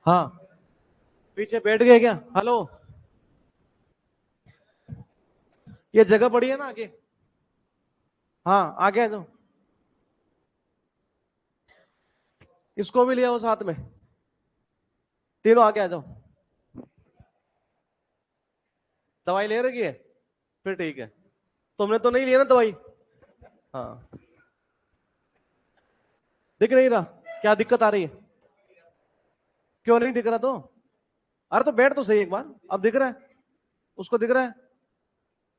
हाँ, पीछे बैठ गए क्या? हेलो, ये जगह पड़ी है ना आगे? हाँ, आगे आ जाओ। इसको भी ले आओ साथ में, तीनों आगे आ जाओ। दवाई ले रखी है? फिर ठीक है। तुमने तो नहीं लिया ना दवाई? हाँ, दिख नहीं रहा? क्या दिक्कत आ रही है? क्यों नहीं दिख रहा तो? अरे तो बैठ तो सही एक बार। अब दिख रहा है? उसको दिख रहा है?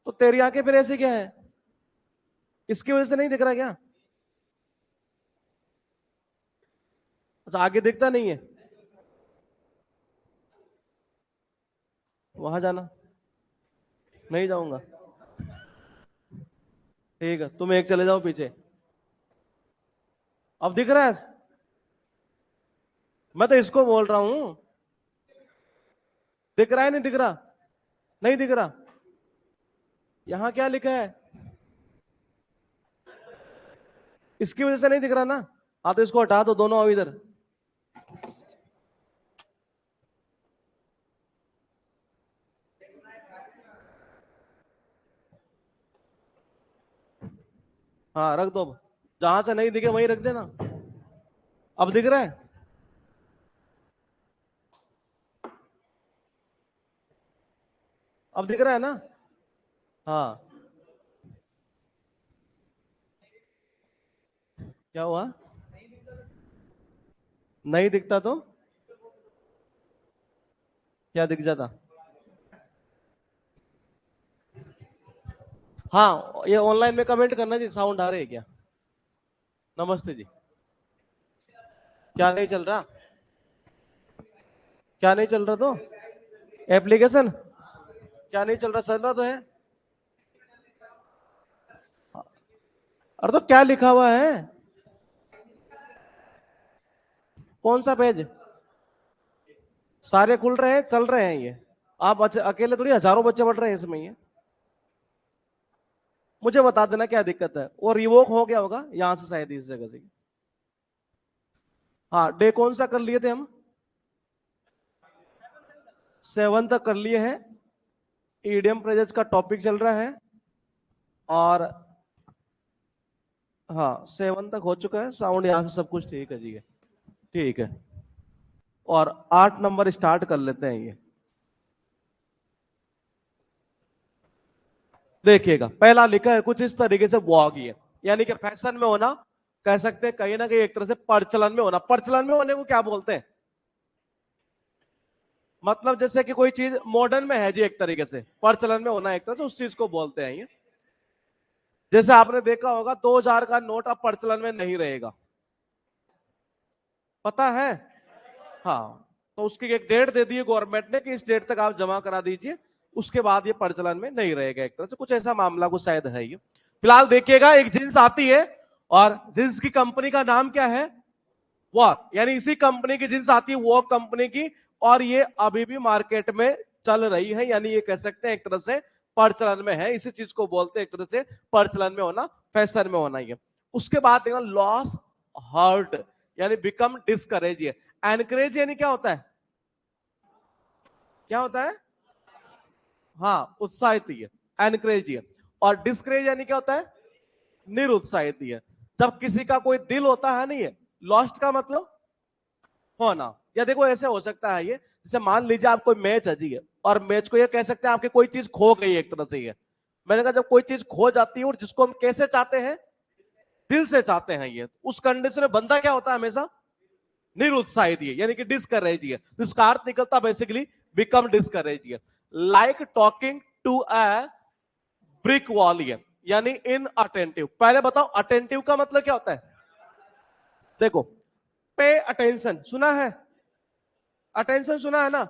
तो तेरी आंखें फिर ऐसे क्या है? इसकी वजह से नहीं दिख रहा क्या? अच्छा, आगे दिखता नहीं है? वहां जाना? नहीं जाऊंगा। ठीक है, तुम एक चले जाओ पीछे। अब दिख रहा है? मैं तो इसको बोल रहा हूं। दिख रहा है नहीं दिख रहा? नहीं दिख रहा? यहां क्या लिखा है? इसकी वजह से नहीं दिख रहा ना? हाँ, तो इसको हटा दो दोनों, आओ इधर। हाँ, रख दो अब। जहां से नहीं दिखे वहीं रख देना। अब दिख रहा है? अब दिख रहा है ना? हाँ। क्या हुआ? नहीं दिखता तो क्या दिख जाता? हाँ, ये ऑनलाइन में कमेंट करना जी, साउंड आ रही है क्या? नमस्ते जी। क्या नहीं चल रहा? क्या नहीं चल रहा तो? एप्लीकेशन? क्या नहीं चल रहा? चल रहा तो है। अरे तो क्या लिखा हुआ है? कौन सा पेज? सारे खुल रहे हैं, चल रहे हैं ये। आप अकेले थोड़ी, हजारों बच्चे पढ़ रहे हैं इसमें ये। मुझे बता देना क्या दिक्कत है। वो रिवोक हो गया होगा यहां से शायद, इस जगह से। हाँ, डे कौन सा कर लिए थे हम? 7 तक कर लिए हैं। ईडियम फ्रेजेस का टॉपिक चल रहा है। और हाँ, 7 तक हो चुका है। साउंड यहां से सब कुछ ठीक है जी। ठीक है। और 8 नंबर स्टार्ट कर लेते हैं ये। देखिएगा, पहला लिखा है कुछ इस तरीके से, वॉगी है, यानी कि फैशन में होना। कह सकते हैं कहीं ना कहीं एक तरह से प्रचलन में होना। प्रचलन में होने को क्या बोलते हैं? मतलब जैसे कि कोई चीज मॉडर्न में है जी, एक तरीके से प्रचलन में होना, एक तरह से उस चीज को बोलते हैं ये। जैसे आपने देखा होगा 2000 का नोट अब प्रचलन में नहीं रहेगा, पता है? हाँ। तो उसकी एक डेट दे दी है गवर्नमेंट ने कि इस डेट तक आप जमा करा दीजिए, उसके बाद ये प्रचलन में नहीं रहेगा। एक तरह से कुछ ऐसा मामला कुछ शायद है ये। फिलहाल देखिएगा, एक जींस आती है और जींस की कंपनी का नाम क्या है? वॉर, यानी इसी कंपनी की जींस आती है, वो कंपनी की। और ये अभी भी मार्केट में चल रही है, यानी ये कह सकते हैं एक तरह से प्रचलन में है। इसी चीज को बोलते हैं एक तरह से प्रचलन में होना, फैशन में होना ये। उसके बाद देखना, लॉस हर्ट, यानी बिकम डिस्करेज है। एनकरेज यानी क्या होता है? क्या होता है? हाँ, उत्साहित ही है, एनकरेज ही है। और डिस्करेज यानी क्या होता है? निरुत्साहित ही है। जब किसी का कोई दिल होता है नहीं है, लॉस्ट का मतलब होना। या देखो, ऐसे हो सकता है ये, जैसे मान लीजिए आप कोई मैच है जी है, और मैच को ये कह सकते हैं आपकी कोई चीज खो गई है, एक तरह से ये। मैंने कहा जब कोई चीज खो जाती है और जिसको हम कैसे चाहते हैं, दिल से चाहते हैं ये, उस कंडीशन में बंदा क्या होता है हमेशा? निरुत्साहित है, यानी कि डिस्करेज है। तो इसका अर्थ निकलता बेसिकली बिकम डिस्करेज है। Like talking to a brick wall है, यानी इन अटेंटिव। पहले बताओ, अटेंटिव का मतलब क्या होता है? देखो, पे अटेंशन सुना है? अटेंशन सुना है ना?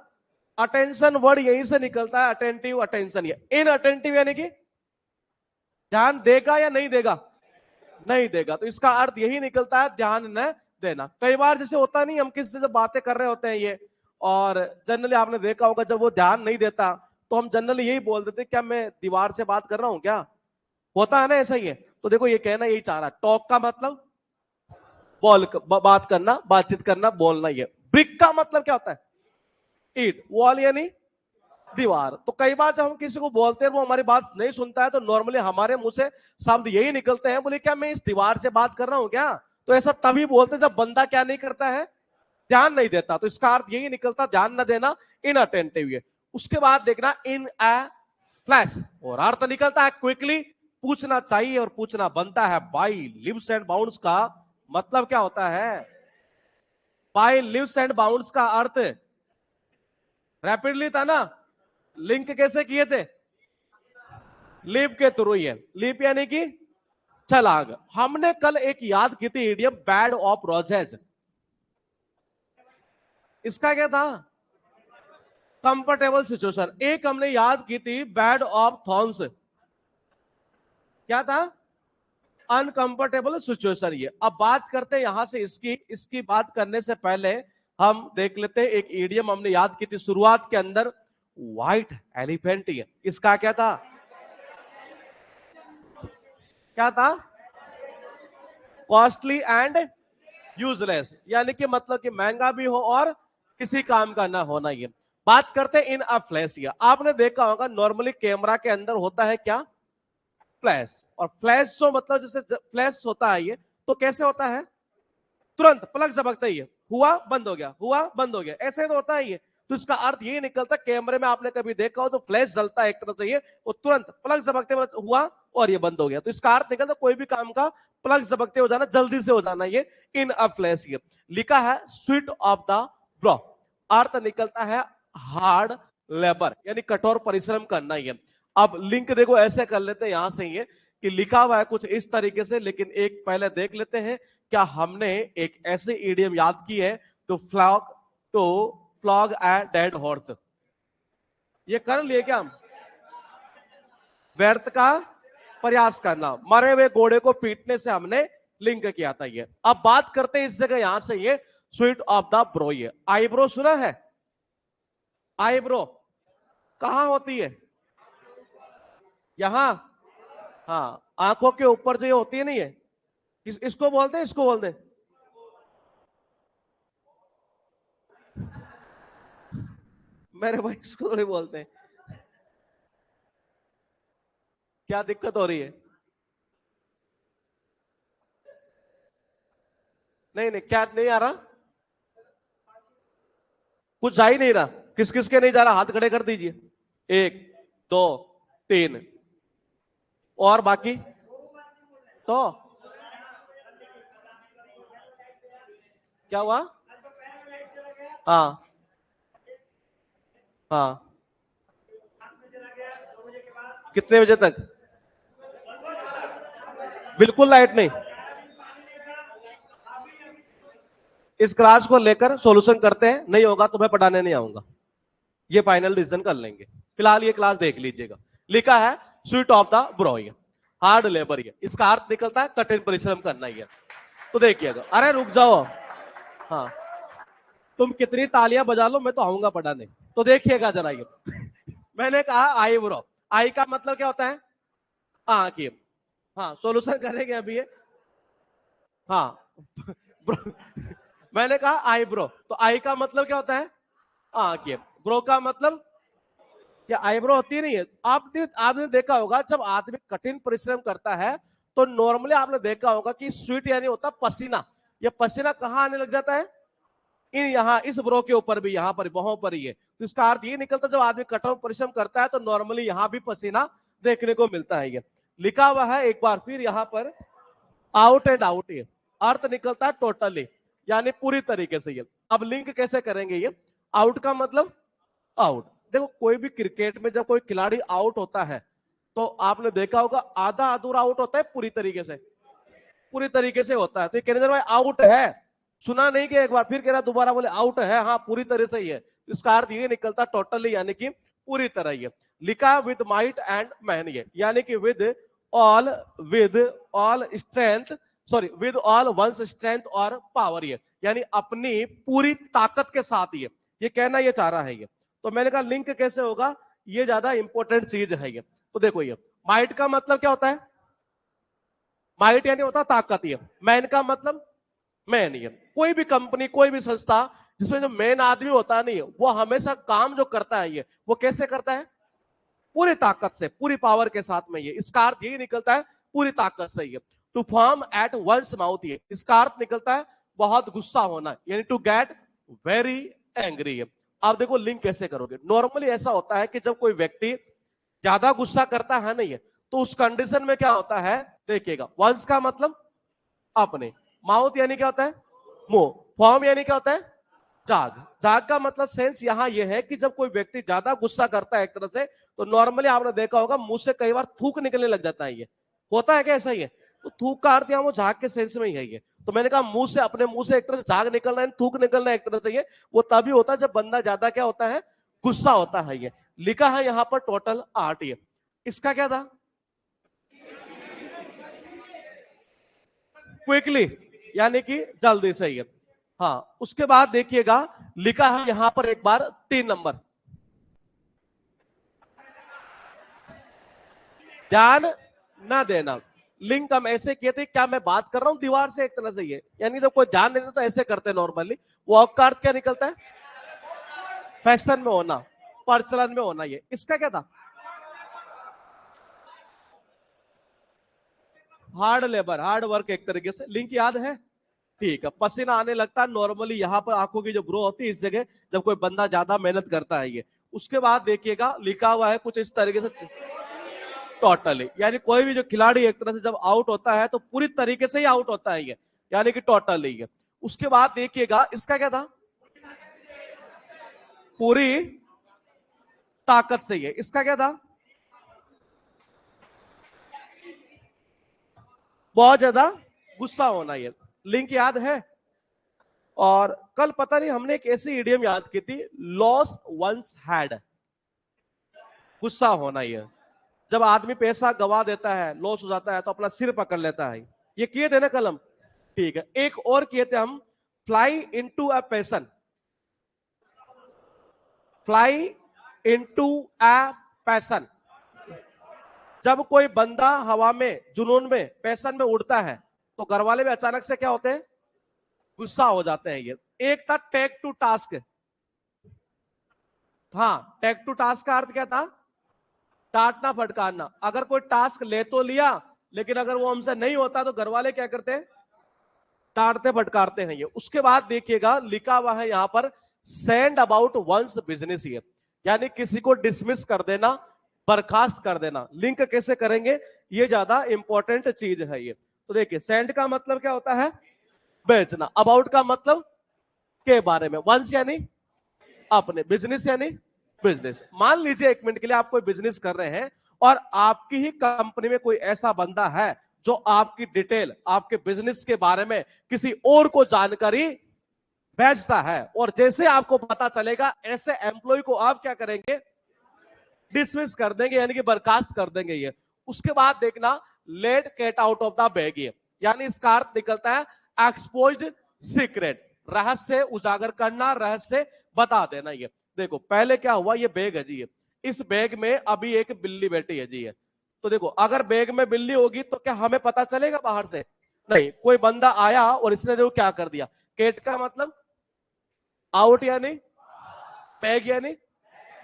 अटेंशन वर्ड यहीं से निकलता है, अटेंटिव, अटेंशन। ये इन अटेंटिव यानी कि ध्यान देगा या नहीं देगा? नहीं देगा। तो इसका अर्थ यही निकलता है, ध्यान न देना। कई बार जैसे होता नहीं, हम किसी से बातें कर रहे होते हैं ये, और जनरली आपने देखा होगा जब वो ध्यान नहीं देता, तो हम जनरली यही बोल देते, क्या मैं दीवार से बात कर रहा हूं क्या? होता है ना, ऐसा ही है। तो देखो, ये कहना यही चाह रहा है, टॉक का मतलब बात करना, बातचीत करना, बोलना, ये ब्रिक का मतलब क्या होता है? ईट। वॉल यानी दीवार। तो कई बार जब हम किसी को बोलते हैं वो हमारी बात नहीं सुनता है तो नॉर्मली हमारे मुंह से शब्द यही निकलते हैं, बोले क्या मैं इस दीवार से बात कर रहा हूं क्या? तो ऐसा तभी बोलते जब बंदा क्या नहीं करता है, ध्यान नहीं देता। तो इसका अर्थ यही निकलता, ध्यान न देना, इनअटेंटिव। उसके बाद देखना इन अ फ्लैश, और अर्थ निकलता है क्विकली, पूछना चाहिए और पूछना बनता है। बाई लिव्स एंड बाउंड्स का मतलब क्या होता है? बाई लिव्स एंड बाउंड्स का अर्थ रैपिडली था ना, लिंक कैसे किए थे? लीप के थ्रू ही है। लीप यानी कि छलांग। हमने कल एक याद की थी इडियम बैड ऑफ रोजेज, इसका क्या था? Comfortable situation. एक हमने याद की थी बैड ऑफ थॉर्न्स, क्या था? Uncomfortable situation. ये अब बात करते हैं यहां से इसकी बात करने से पहले हम देख लेते हैं एक इडियम हमने याद की थी शुरुआत के अंदर, व्हाइट एलिफेंट। ये इसका क्या था? क्या था? कॉस्टली एंड यूजलेस, यानी कि मतलब कि महंगा भी हो और किसी काम का ना होना। ये बात करते हैं इन अ फ्लैश। ये आपने देखा होगा नॉर्मली कैमरा के अंदर होता है क्या? फ्लैश। और फ्लैश जो मतलब जैसे फ्लैश होता है ये, तो कैसे होता है? तुरंत प्लग झपकता ही है, हुआ बंद हो गया, हुआ बंद हो गया, ऐसे तो होता है ये। तो इसका अर्थ ये निकलता, कैमरे में आपने कभी देखा हो तो फ्लैश जलता है एक तरह से, ये वो तुरंत प्लग झपकते हुआ और ये बंद हो गया। तो इसका अर्थ निकलता कोई भी काम का प्लग झपकते हो जाना, जल्दी से हो जाना, ये इन अ फ्लैश। ये लिखा है स्वीट ऑफ द ब्रो, अर्थ निकलता है हार्ड लेबर, यानी कठोर परिश्रम करना। ये अब लिंक देखो ऐसे कर लेते हैं यहां से, ये कि लिखा हुआ है कुछ इस तरीके से, लेकिन एक पहले देख लेते हैं क्या हमने एक ऐसे इडियम याद की है to flog a dead horse. ये कर लिए क्या हम? व्यर्थ का प्रयास करना, मरे हुए घोड़े को पीटने से हमने लिंक किया था। ये अब बात करते हैं इस जगह यहां से, ये स्वीट ऑफ द ब्रो। ये आईब्रो सुना है? आईब्रो कहां होती है? यहां। हाँ, आंखों के ऊपर जो ये होती है नहीं है, इसको बोलते हैं, इसको बोलते हैं मेरे भाई, इसको थोड़ी बोलते हैं। क्या दिक्कत हो रही है? नहीं नहीं, क्या नहीं आ रहा? कुछ जा ही नहीं रहा? किस किस के नहीं जा रहा? हाथ खड़े कर दीजिए। एक, दो, तीन, और बाकी? तो क्या हुआ? हाँ हाँ। कितने बजे तक? बिल्कुल लाइट नहीं। इस क्लास को लेकर सॉल्यूशन करते हैं, नहीं होगा तो मैं पढ़ाने नहीं आऊंगा, ये फाइनल डिसीजन कर लेंगे। फिलहाल ये क्लास देख लीजिएगा। लिखा है sweet of the bro, hard labour. ये इसका अर्थ निकलता है कठिन परिश्रम करना। ये तो देखिएगा, अरे रुक जाओ, हाँ तुम कितनी तालियां बजा लो, मैं तो आऊंगा पढ़ाने। तो देखिएगा जरा ये मैंने कहा आई ब्रो, आई का मतलब क्या होता है? आंख। ये हाँ सॉल्यूशन करेंगे अभी ये। हाँ मैंने कहा आई ब्रो, तो आई का मतलब क्या होता है? आंख। ये ब्रो का मतलब या आईब्रो होती नहीं है। आपने देखा होगा जब आदमी कठिन परिश्रम करता है तो नॉर्मली आपने देखा होगा कि स्वीट यानी होता पसीना। ये पसीना कहाँ आने लग जाता है? इन यहाँ इस ब्रो के ऊपर भी, यहाँ पर वहां पर ही है। तो इसका अर्थ ये निकलता जब आदमी कठोर परिश्रम करता है तो नॉर्मली यहाँ भी पसीना देखने को मिलता है। ये लिखा हुआ है एक बार फिर यहाँ पर, आउट एंड आउट। ये अर्थ निकलता है टोटली, यानी पूरी तरीके से। ये अब लिंक कैसे करेंगे? ये आउट का मतलब आउट। देखो कोई भी क्रिकेट में जब कोई खिलाड़ी आउट होता है तो आपने देखा होगा आधा अधूरा आउट होता है, पूरी तरीके से? पूरी तरीके से होता है। तो ये कहने भाई आउट है, सुना नहीं कि एक बार फिर कह रहा दोबारा बोले आउट है, हाँ पूरी तरह से ही है। इसका अर्थ ये निकलता टोटली, यानी कि पूरी तरह ही है। लिखा विद माइट एंड मैन, ये यानी कि all with all strength, sorry with all one's strength और पावर। ये यानी अपनी पूरी ताकत के साथ ये कहना ये चाह रहा है। ये तो मैंने कहा लिंक कैसे होगा, ये ज्यादा इंपॉर्टेंट चीज है। ये तो देखो, ये माइट का मतलब क्या होता है? माइट यानी होता ताकत। ये मैन का मतलब मैन। ये कोई भी कंपनी, कोई भी संस्था जिसमें जो मेन आदमी होता नहीं है, वो हमेशा काम जो करता है ये वो कैसे करता है? पूरी ताकत से, पूरी पावर के साथ में। ये इसका अर्थ यही निकलता है पूरी ताकत से। ये to foam at one's mouth, ये इसका अर्थ निकलता है बहुत गुस्सा होना, यानी टू गेट वेरी एंग्री। आप देखो लिंक कैसे करोगे। नॉर्मली ऐसा होता है कि जब कोई व्यक्ति ज्यादा गुस्सा करता है नहीं है, तो उस कंडीशन में क्या होता है देखिएगा। वंस का मतलब अपने, माउथ यानी क्या होता है? मुंह। फॉर्म यानी क्या होता है? जाग। जाग का मतलब सेंस यहां यह है कि जब कोई व्यक्ति ज्यादा गुस्सा करता है एक तरह से, तो नॉर्मली आपने देखा होगा मुंह से कई बार थूक निकलने लग जाता है। ये होता है क्या? ऐसा ही है। तो थूक का अर्थ यहां वो झाग के सेंस में ही है। ये तो मैंने कहा मुंह से, अपने मुंह से एक तरह से झाग निकलना है, थूक निकलना है एक तरह से। ये वो तभी होता है जब बंदा ज्यादा क्या होता है? गुस्सा होता है। ये लिखा है यहां पर टोटल 8। ये इसका क्या था? क्विकली, यानी कि जल्दी से। ये हाँ, उसके बाद देखिएगा लिखा है यहां पर एक बार 3 नंबर, ध्यान ना देना। लिंक हम ऐसे किए थे, क्या मैं बात कर रहा हूं दीवार से एक तरह से। ये यानी जब कोई ध्यान नहीं देता तो ऐसे करते नॉर्मली। वॉक का अर्थ क्या निकलता है? फैशन में होना, प्रचलन में होना। ये इसका क्या था? हार्ड लेबर, हार्ड वर्क एक तरीके से। लिंक याद है? ठीक है। पसीना आने लगता है नॉर्मली, यहां पर आंखों की जो ग्रो होती है इस जगह, जब कोई बंदा ज्यादा मेहनत करता है। ये उसके बाद देखिएगा लिखा हुआ है कुछ इस तरीके से, टोटली, यानी कोई भी जो खिलाड़ी एक तरह से जब आउट होता है तो पूरी तरीके से ही आउट होता है ये, यानी कि टोटली। है। उसके बाद देखिएगा इसका क्या था? पूरी ताकत से। ये इसका क्या था? बहुत ज्यादा गुस्सा होना। ये लिंक याद है? और कल पता नहीं हमने एक ऐसी इडियम याद की थी, लॉस वंस हैड, गुस्सा होना। ये जब आदमी पैसा गवा देता है, लॉस हो जाता है, तो अपना सिर पकड़ लेता है। ये किए थे ना कल हम? ठीक है। एक और किए थे हम, fly into a passion, fly into a passion. जब कोई बंदा हवा में, जुनून में, पैशन में उड़ता है, तो घर वाले भी अचानक से क्या होते हैं? गुस्सा हो जाते हैं। ये एक था टेक टू टास्क। हाँ, टेक टू टास्क का अर्थ क्या था? डांटना, फटकारना। अगर कोई टास्क ले तो लिया, लेकिन अगर वो हमसे नहीं होता तो घर वाले क्या करते हैं? डांटते फटकारते हैं। ये उसके बाद देखिएगा लिखा हुआ है यहां पर सेंड अबाउट वंस बिजनेस। ये यानी किसी को डिसमिस कर देना, बर्खास्त कर देना। लिंक कैसे करेंगे, ये ज्यादा इंपॉर्टेंट चीज है। ये तो देखिए, सेंड का मतलब क्या होता है? बेचना। अबाउट का मतलब के बारे में। वंस यानी अपने, बिजनेस यानी बिजनेस। मान लीजिए एक मिनट के लिए आप कोई बिजनेस कर रहे हैं और आपकी ही कंपनी में कोई ऐसा बंदा है जो आपकी डिटेल, आपके बिजनेस के बारे में किसी और को जानकारी भेजता है, और जैसे आपको पता चलेगा ऐसे एम्प्लॉय को आप क्या करेंगे? डिसमिस कर देंगे, यानी कि बर्खास्त कर देंगे। ये उसके बाद देखना, let cat out of the bag. ये यानी इसका अर्थ निकलता है एक्सपोज्ड सीक्रेट, रहस्य उजागर करना, रहस्य बता देना। ये देखो पहले क्या हुआ, ये बैग है जी, ये इस बैग में अभी एक बिल्ली बैठी है जी। ये तो देखो, अगर बैग में बिल्ली होगी तो क्या हमें पता चलेगा बाहर से? नहीं। कोई बंदा आया और इसने देखो क्या कर दिया। कैट का मतलब आउट, यानी बैग यानी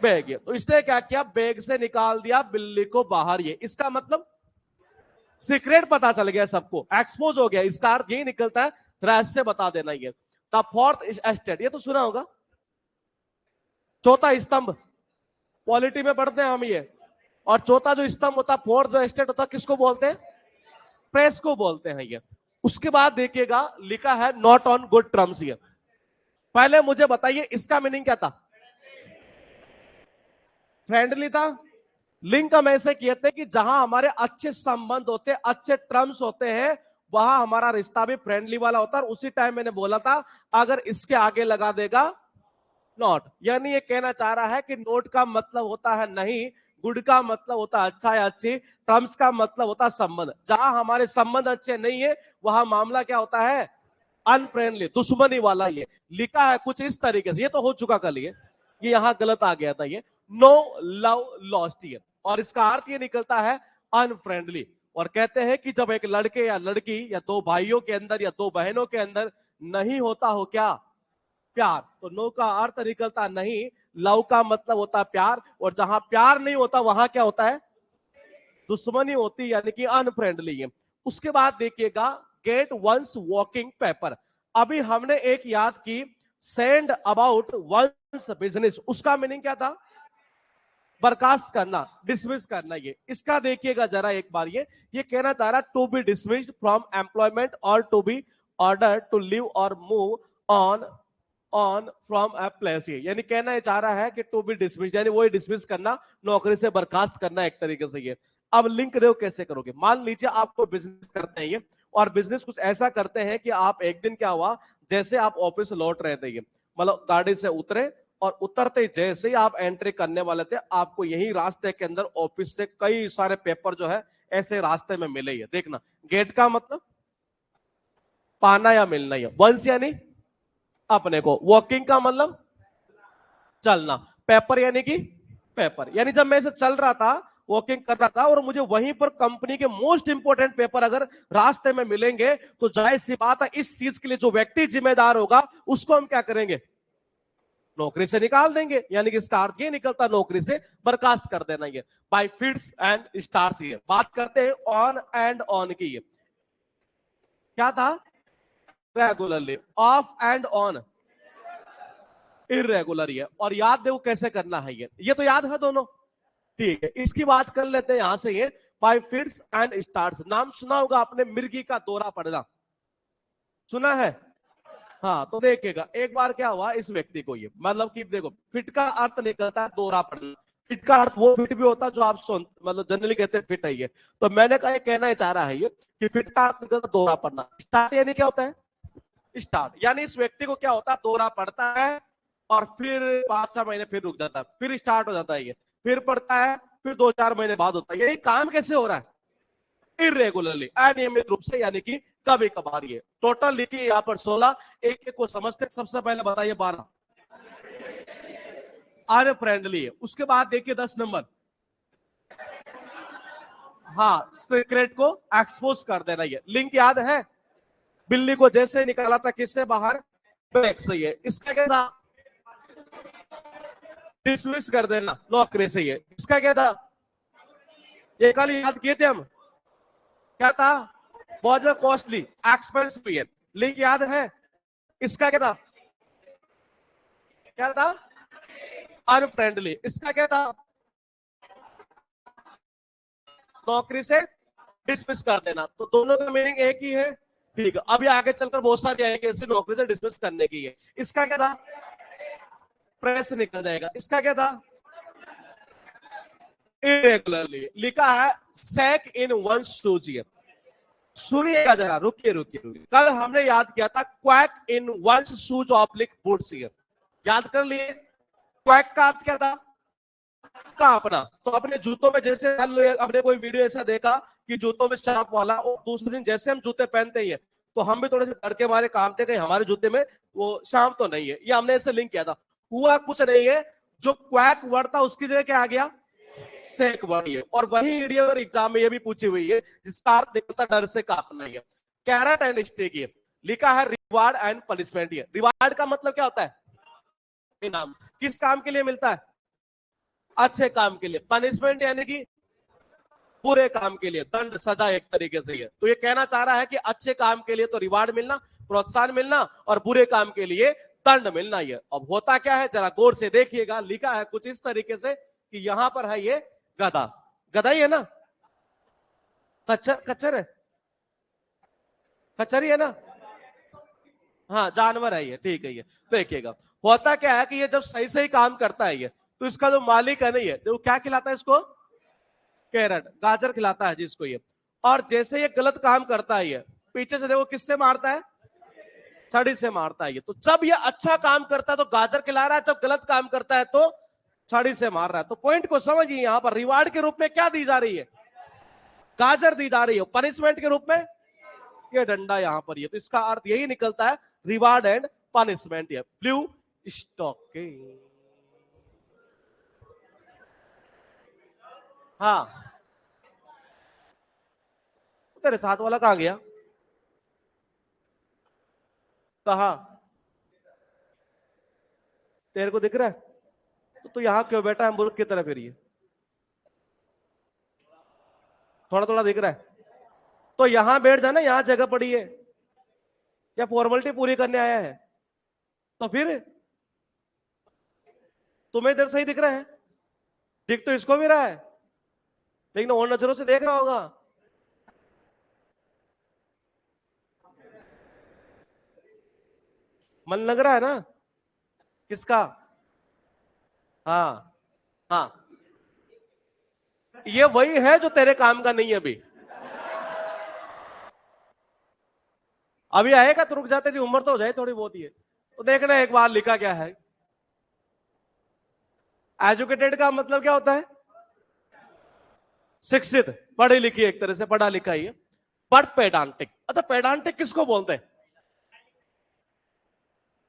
बैग। ये तो इसने क्या किया, बैग से निकाल दिया बिल्ली को बाहर। ये इसका मतलब सीक्रेट पता चल गया, सबको एक्सपोज हो गया। इसका अर्थ यही निकलता है रहस्य बता देना। ये द फोर्थ एस्टेट, ये तो सुना होगा, चौथा स्तंभ, पॉलिटी में पढ़ते हैं हम ये। और चौथा जो स्तंभ होता है, फोर्थ जो एस्टेट होता है, किसको बोलते हैं? प्रेस को बोलते हैं। ये उसके बाद देखिएगा लिखा है नॉट ऑन गुड टर्म्स। ये पहले मुझे बताइए इसका मीनिंग क्या था? फ्रेंडली था। लिंक हम ऐसे किए थे कि जहां हमारे अच्छे संबंध होते, अच्छे टर्म्स होते हैं, वहां हमारा रिश्ता भी फ्रेंडली वाला होता है। और उसी टाइम मैंने बोला था अगर इसके आगे लगा देगा नॉट, यानी ये कहना चाह रहा है कि नोट का मतलब होता है नहीं, गुड का मतलब होता है अच्छा या अच्छी, टर्म्स का मतलब होता है संबंध। जहां हमारे संबंध अच्छे नहीं है, वहां मामला क्या होता है? अनफ्रेंडली, दुश्मनी वाला। ये लिखा है कुछ इस तरीके से, ये तो हो चुका कल। ये यहां गलत आ गया था। ये नो लव लॉस्ट। ये और इसका अर्थ ये निकलता है अनफ्रेंडली। और कहते हैं कि जब एक लड़के या लड़की या दो भाइयों के अंदर या दो बहनों के अंदर नहीं होता हो क्या, प्यार। तो नो का अर्थ निकलता नहीं, लव का मतलब होता है प्यार, और जहां प्यार नहीं होता वहां क्या होता है, दुश्मनी होती, यानी कि अनफ्रेंडली है। उसके बाद देखिएगा गेट वंस वॉकिंग पेपर। अभी हमने एक याद की, सेंड अबाउट वंस बिजनेस, उसका मीनिंग क्या था, बर्खास्त करना, डिसमिस करना। ये इसका देखिएगा जरा एक बार, ये कहना चाह रहा to be dismissed from employment और to be order to leave और move on on from a place. यानी कहना ये चाह रहा है कि टू बी डिसमिस यानी वही डिसमिस करना, नौकरी से बर्खास्त करना एक तरीके से। ये अब लिंक देखो कैसे करोगे। मान लीजिए आप कोई बिजनेस करते हैं ये, और बिजनेस कुछ ऐसा करते हैं कि आप एक दिन क्या हुआ, जैसे आप ऑफिस लौट रहे थे, ये मतलब गाड़ी से उतरे और उतरते जैसे ही आप एंट्री करने वाले थे, आपको यही रास्ते के अंदर ऑफिस से कई सारे पेपर जो है ऐसे रास्ते में मिले। ये देखना, गेट का मतलब पाना या मिलना, ही वंस यानी अपने को, वॉकिंग का मतलब चलना, पेपर यानी कि पेपर, यानी जब मैं ऐसे चल रहा था, वॉकिंग कर रहा था, और मुझे वहीं पर कंपनी के मोस्ट इंपोर्टेंट पेपर अगर रास्ते में मिलेंगे, तो जाहिर सी बात है इस चीज के लिए जो व्यक्ति जिम्मेदार होगा उसको हम क्या करेंगे, नौकरी से निकाल देंगे। यानी कि इसका अर्थ ये निकलता नौकरी से बर्खास्त कर देना। ये बाय फिट्स एंड स्टार्स। ये बात करते हैं ऑन एंड ऑन की। ये क्या था, regularly, of and on irregular. ये और याद देखो कैसे करना है, ये तो याद है दोनों, ठीक है। इसकी बात कर लेते हैं यहां से। ये बाय फिट्स एंड स्टार्स, नाम सुना होगा आपने, मिर्गी का दौरा पड़ना, सुना है। हाँ, तो देखिएगा एक बार क्या हुआ इस व्यक्ति को, ये मतलब कि देखो फिट का अर्थ निकलता है दौरा पड़ना। फिट का अर्थ वो फिट भी होता है जो आप सुन मतलब जनरली कहते हैं फिट है ये। तो मैंने कहा, ये कहना चाह रहा है ये कि फिट का अर्थ निकलता है दौरा पड़ना। स्टार्ट यानी क्या होता है, स्टार्ट यानी इस व्यक्ति को क्या होता है, दौरा पड़ता है और फिर 5-6 महीने फिर रुक जाता है, फिर स्टार्ट हो जाता है, ये फिर पड़ता है, फिर 2-4 महीने बाद होता है। ये काम कैसे हो रहा है, इरेगुलरली, अनियमित रूप से, यानी कि कभी कभार। ये टोटल लिखिए यहाँ पर 16, एक एक को समझते। सबसे पहले बताइए 12 अनफ्रेंडली है। उसके बाद देखिए 10 नंबर, हाँ, सीक्रेट को एक्सपोज कर देना। ये लिंक याद है, बिल्ली को जैसे निकाला था किससे बाहर, बैग से। ये इसका क्या था, डिसमिस कर देना नौकरी से। ये इसका क्या था, ये कल याद किए थे हम, क्या था, बहुत ज्यादा कॉस्टली, एक्सपेंसिव। ये लिंक याद है, इसका क्या था, क्या था, अनफ्रेंडली। इसका क्या था, नौकरी से डिसमिस कर देना। तो दोनों का मीनिंग एक ही है, ठीक है। अभी आगे चलकर बहुत सारी आएंगे ऐसे नौकरी से डिसमिस करने की है। इसका क्या था, प्रेस निकल जाएगा। इसका क्या था, इरेगुलरली। लिखा है सैक इन वन शूज। सुनिएगा जरा, रुकिए रुकिए रुकिए, कल हमने याद किया था quack in one shoes oblique boots. याद कर लिए, क्वैक का अर्थ क्या था, का अपना। तो अपने जूतों में जैसे अपने कोई वीडियो ऐसा देखा कि जूतों में शार्प वाला, और दूसरे दिन जैसे हम जूते पहनते हैं तो हम भी थोड़े से डर के मारे काम थे कहीं हमारे जूते में वो शाम तो नहीं है। ये हमने ऐसे लिंक किया था, हुआ कुछ नहीं है। जो क्वैक वर्ड था उसकी जगह क्या आ गया, सेक वर्ड। है और वही ईडीएम एग्जाम में ये भी पूछी हुई है, जिसका अर्थ निकलता डर से कांपना। है कैरेट एंड स्टिक। ये लिखा है रिवार्ड एंड पनिशमेंट। ये रिवार्ड का मतलब क्या होता है, इनाम, किस काम के लिए मिलता है, अच्छे काम के लिए। पनिशमेंट यानी कि बुरे काम के लिए, दंड सजा एक तरीके से। तो ये कहना चाह रहा है कि अच्छे काम के लिए तो रिवार्ड मिलना, प्रोत्साहन मिलना, और बुरे काम के लिए दंड मिलना। ये अब होता क्या है जरा गौर से देखिएगा, लिखा है कुछ इस तरीके से कि यहां पर है ये गधा, गधा ही है ना, खच्चर, खच्चर है, खच्चर ही है ना, हाँ जानवर है ये, ठीक है। ये देखिएगा होता क्या है कि ये जब सही सही काम करता है ये, तो इसका जो मालिक है ना, ये वो क्या खिलाता है इसको, कैरेट, गाजर खिलाता है जिसको ये। और जैसे ये गलत काम करता है ये, पीछे से देखो किससे मारता है, छड़ी से मारता है ये। तो जब ये अच्छा काम करता है तो गाजर खिला रहा है, जब गलत काम करता है तो छड़ी से मार रहा है। तो पॉइंट को समझिए, यहां पर रिवार्ड के रूप में क्या दी जा रही है, गाजर दी जा रही है, पनिशमेंट के रूप में ये डंडा यहां पर। ये तो इसका अर्थ यही निकलता है, रिवार्ड एंड पनिशमेंट। ये ब्लू स्टॉकिंग, हाँ, तेरे साथ वाला कहां गया, कहा? तेरे को दिख रहा है? तो यहां क्यों बैठा है मुल्क की तरफ? फिर ये थोड़ा थोड़ा दिख रहा है तो यहां बैठ जाना, यहां जगह पड़ी है, या फॉर्मेलिटी पूरी करने आया है? तो फिर तुम्हें इधर सही दिख रहा है, दिख तो इसको भी रहा है, लेकिन और नजरों से देख रहा होगा। मन लग रहा है ना? किसका? हाँ हाँ, ये वही है जो तेरे काम का नहीं है अभी। अभी आएगा तो रुक जा, तेरी उम्र तो हो जाए थोड़ी बहुत ही है। तो देखना एक बार लिखा क्या है। एजुकेटेड का मतलब क्या होता है? शिक्षित, पढ़ी लिखी, एक तरह से पढ़ा लिखा ही है। बट पेडांटिक, अच्छा पेडांटिक किसको बोलते हैं?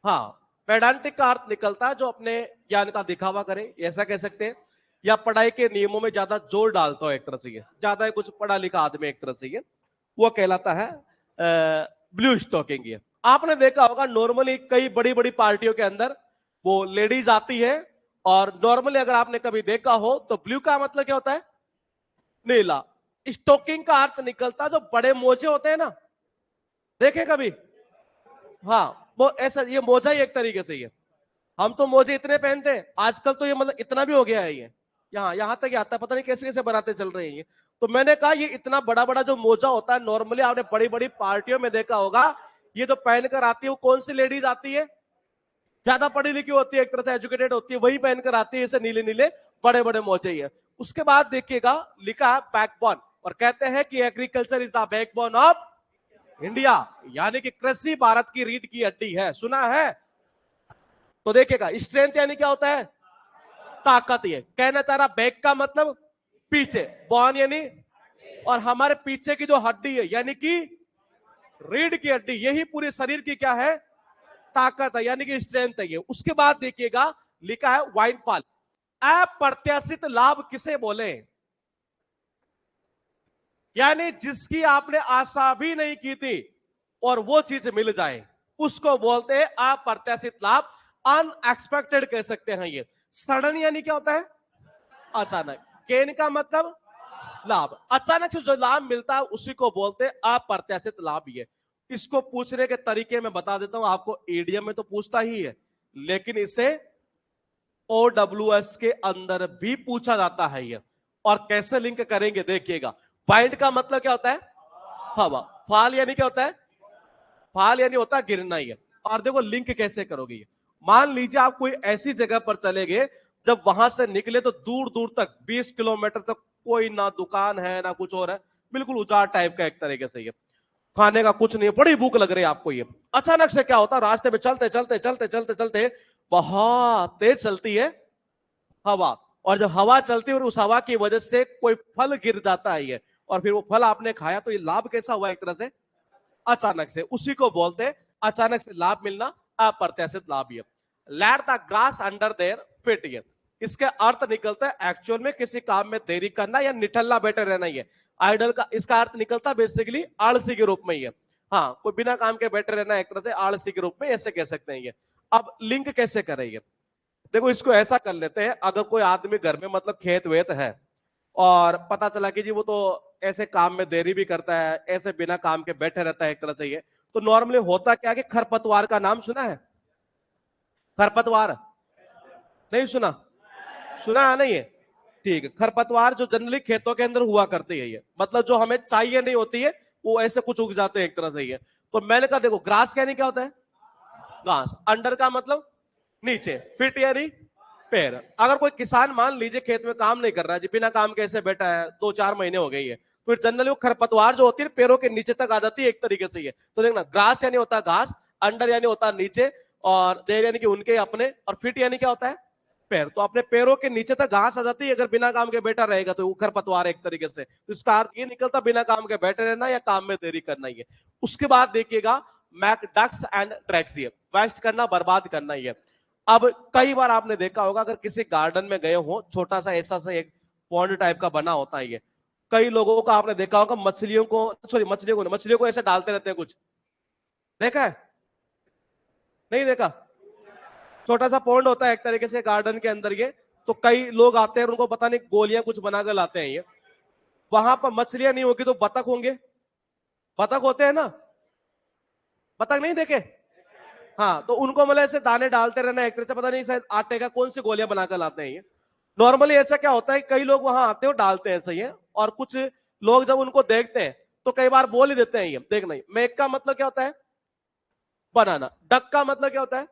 हाँ, पेडांटिक का अर्थ निकलता है जो अपने ज्ञान का दिखावा करे, ऐसा कह सकते हैं, या पढ़ाई के नियमों में ज्यादा जोर डालता हो, एक तरह से ये ज्यादा कुछ पढ़ा लिखा आदमी, एक तरह से ये वो कहलाता है ब्लू स्टॉकिंग। ये आपने देखा होगा नॉर्मली कई बड़ी बड़ी पार्टियों के अंदर वो लेडीज आती है, और नॉर्मली अगर आपने कभी देखा हो तो ब्लू का मतलब क्या होता है? नीला। स्टॉकिंग का अर्थ निकलता जो बड़े मोजे होते हैं ना, देखे कभी? हाँ, वो ऐसा, ये मोजा ही एक तरीके से ही है। हम तो मोजे इतने पहनते हैं आजकल, तो ये मतलब इतना भी हो गया है, ये यहाँ यहाँ तक आता है, पता नहीं कैसे कैसे बनाते चल रहे हैं ये। तो मैंने कहा ये इतना बड़ा बड़ा जो मोजा होता है, नॉर्मली आपने बड़ी बड़ी पार्टियों में देखा होगा, ये जो पहनकर आती है वो कौन सी लेडीज आती है? ज्यादा पढ़ी लिखी होती है, एक तरह से एजुकेटेड होती है, वही पहनकर आती है, ऐसे नीले नीले बड़े बड़े मोजे ही है। उसके बाद देखिएगा लिखा है बैकबोन, और कहते हैं कि agriculture is the backbone of India, यानी कि कृषि भारत की रीढ़ की हड्डी है, सुना है? तो देखिएगा स्ट्रेंथ यानी क्या होता है? ताकत। ये कहना चाह रहा बैक का मतलब पीछे, बॉन यानी, और हमारे पीछे की जो हड्डी है यानी कि रीढ़ की हड्डी, यही पूरे शरीर की क्या है? ताकत है, यानी कि स्ट्रेंथ है ये। उसके बाद देखिएगा लिखा है वाइनफॉल, अप्रत्याशित लाभ किसे बोले? यानी जिसकी आपने आशा भी नहीं की थी और वो चीज मिल जाए, उसको बोलते हैं अप्रत्याशित लाभ, अनएक्सपेक्टेड कह सकते हैं ये। सडन यानी क्या होता है? अचानक। गेन का मतलब लाभ, अचानक से जो लाभ मिलता है उसी को बोलते हैं अप्रत्याशित लाभ। ये इसको पूछने के तरीके में बता देता हूं आपको, ईडीएम में तो पूछता ही है, लेकिन इसे ओडब्ल्यूएस के अंदर भी पूछा जाता है ये। और कैसे लिंक करेंगे देखिएगा। पॉइंट का मतलब क्या होता है? हवा। फाल यानी क्या होता है? फाल यानी होता है गिरना ही है। और देखो लिंक कैसे करोगे ये। मान लीजिए आप कोई ऐसी जगह पर चले गए, जब वहां से निकले तो दूर दूर तक 20 किलोमीटर तक कोई ना दुकान है ना कुछ और है, बिल्कुल उजाड़ टाइप का एक तरीके से, ये खाने का कुछ नहीं है, बड़ी भूख लग रही है आपको। ये अचानक से क्या होता है, रास्ते में चलते चलते चलते चलते चलते बहुत तेज चलती है हवा, और जब हवा चलती है और उस हवा की वजह से कोई फल गिर जाता है ये, और फिर वो फल आपने खाया, तो ये लाभ कैसा हुआ? एक तरह से अचानक से, उसी को बोलते हैं अचानक से लाभ मिलना, अप्रत्याशित लाभ। ये light the grass under their fit, ये इसके अर्थ निकलता है एक्चुअल में किसी काम में देरी करना या निठल्ला बैठे रहना। ये आइडल का इसका अर्थ निकलता है बेसिकली आलसी के रूप में ही है। हाँ, कोई बिना काम के बैठे रहना, एक तरह से आलसी के रूप में ऐसे कह सकते हैं ये। अब लिंक कैसे करेंगे? देखो इसको ऐसा कर लेते हैं, अगर कोई आदमी घर में मतलब खेत वेत है, और पता चला कि जी वो तो ऐसे काम में देरी भी करता है, ऐसे बिना काम के बैठे रहता है, एक तरह से ये, तो नॉर्मली होता क्या कि खरपतवार का नाम सुना है? खरपतवार नहीं सुना? सुना है नहीं है? ठीक है, खरपतवार जो जनरली खेतों के अंदर हुआ करती है, ये मतलब जो हमें चाहिए नहीं होती है, वो ऐसे कुछ उग जाते हैं एक तरह से ये। तो मैंने कहा देखो ग्रास यानी क्या होता है? घास। अंडर का मतलब नीचे, फिट यानी पैर। अगर कोई किसान मान लीजिए खेत में काम नहीं कर रहा है जी, बिना काम कैसे बैठा है, 2-4 महीने हो गई है, तो जनरली वो खरपतवार जो होती है पैरों के नीचे तक आ जाती है एक तरीके से ये। तो देखना ग्रास यानी होता है घास, अंडर यानी होता है नीचे, और देर यानी कि उनके अपने, और फिट यानी क्या होता है? पैर। तो अपने पैरों के नीचे तक घास आ जाती है, अगर बिना काम के बैठा रहेगा तो वो खरपतवार एक तरीके से। तो इसका अर्थ ये निकलता बिना काम के बैठे रहना या काम में देरी करना ही है। उसके बाद देखिएगा मैकडक्स एंड ट्रैक्स, ये वेस्ट करना, बर्बाद करना ही है। अब कई बार आपने देखा होगा, अगर किसी गार्डन में गए हो, छोटा सा ऐसा सा एक पॉन्ड टाइप का बना होता है ये, कई लोगों का आपने देखा होगा मछलियों को, सॉरी मछलियों को ऐसे डालते रहते हैं कुछ, देखा है? नहीं देखा? छोटा सा पॉन्ड होता है एक तरीके से गार्डन के अंदर ये, तो कई लोग आते हैं, उनको पता नहीं गोलियां कुछ बनाकर लाते हैं ये। वहां पर मछलियां नहीं होगी तो बतख होंगे, बतख होते हैं ना, बतख नहीं देखे? हाँ, तो उनको मतलब ऐसे दाने डालते रहना एक तरह से, पता नहीं शायद आटे का कौन सी गोलियां बनाकर लाते हैं ये। नॉर्मली ऐसा क्या होता है, कई लोग वहां आते हो डालते हैं ऐसा ही है, और कुछ लोग जब उनको देखते हैं तो कई बार बोल ही देते हैं ये देखना ही। मेक का मतलब क्या होता है? बनाना। डक का मतलब क्या होता है?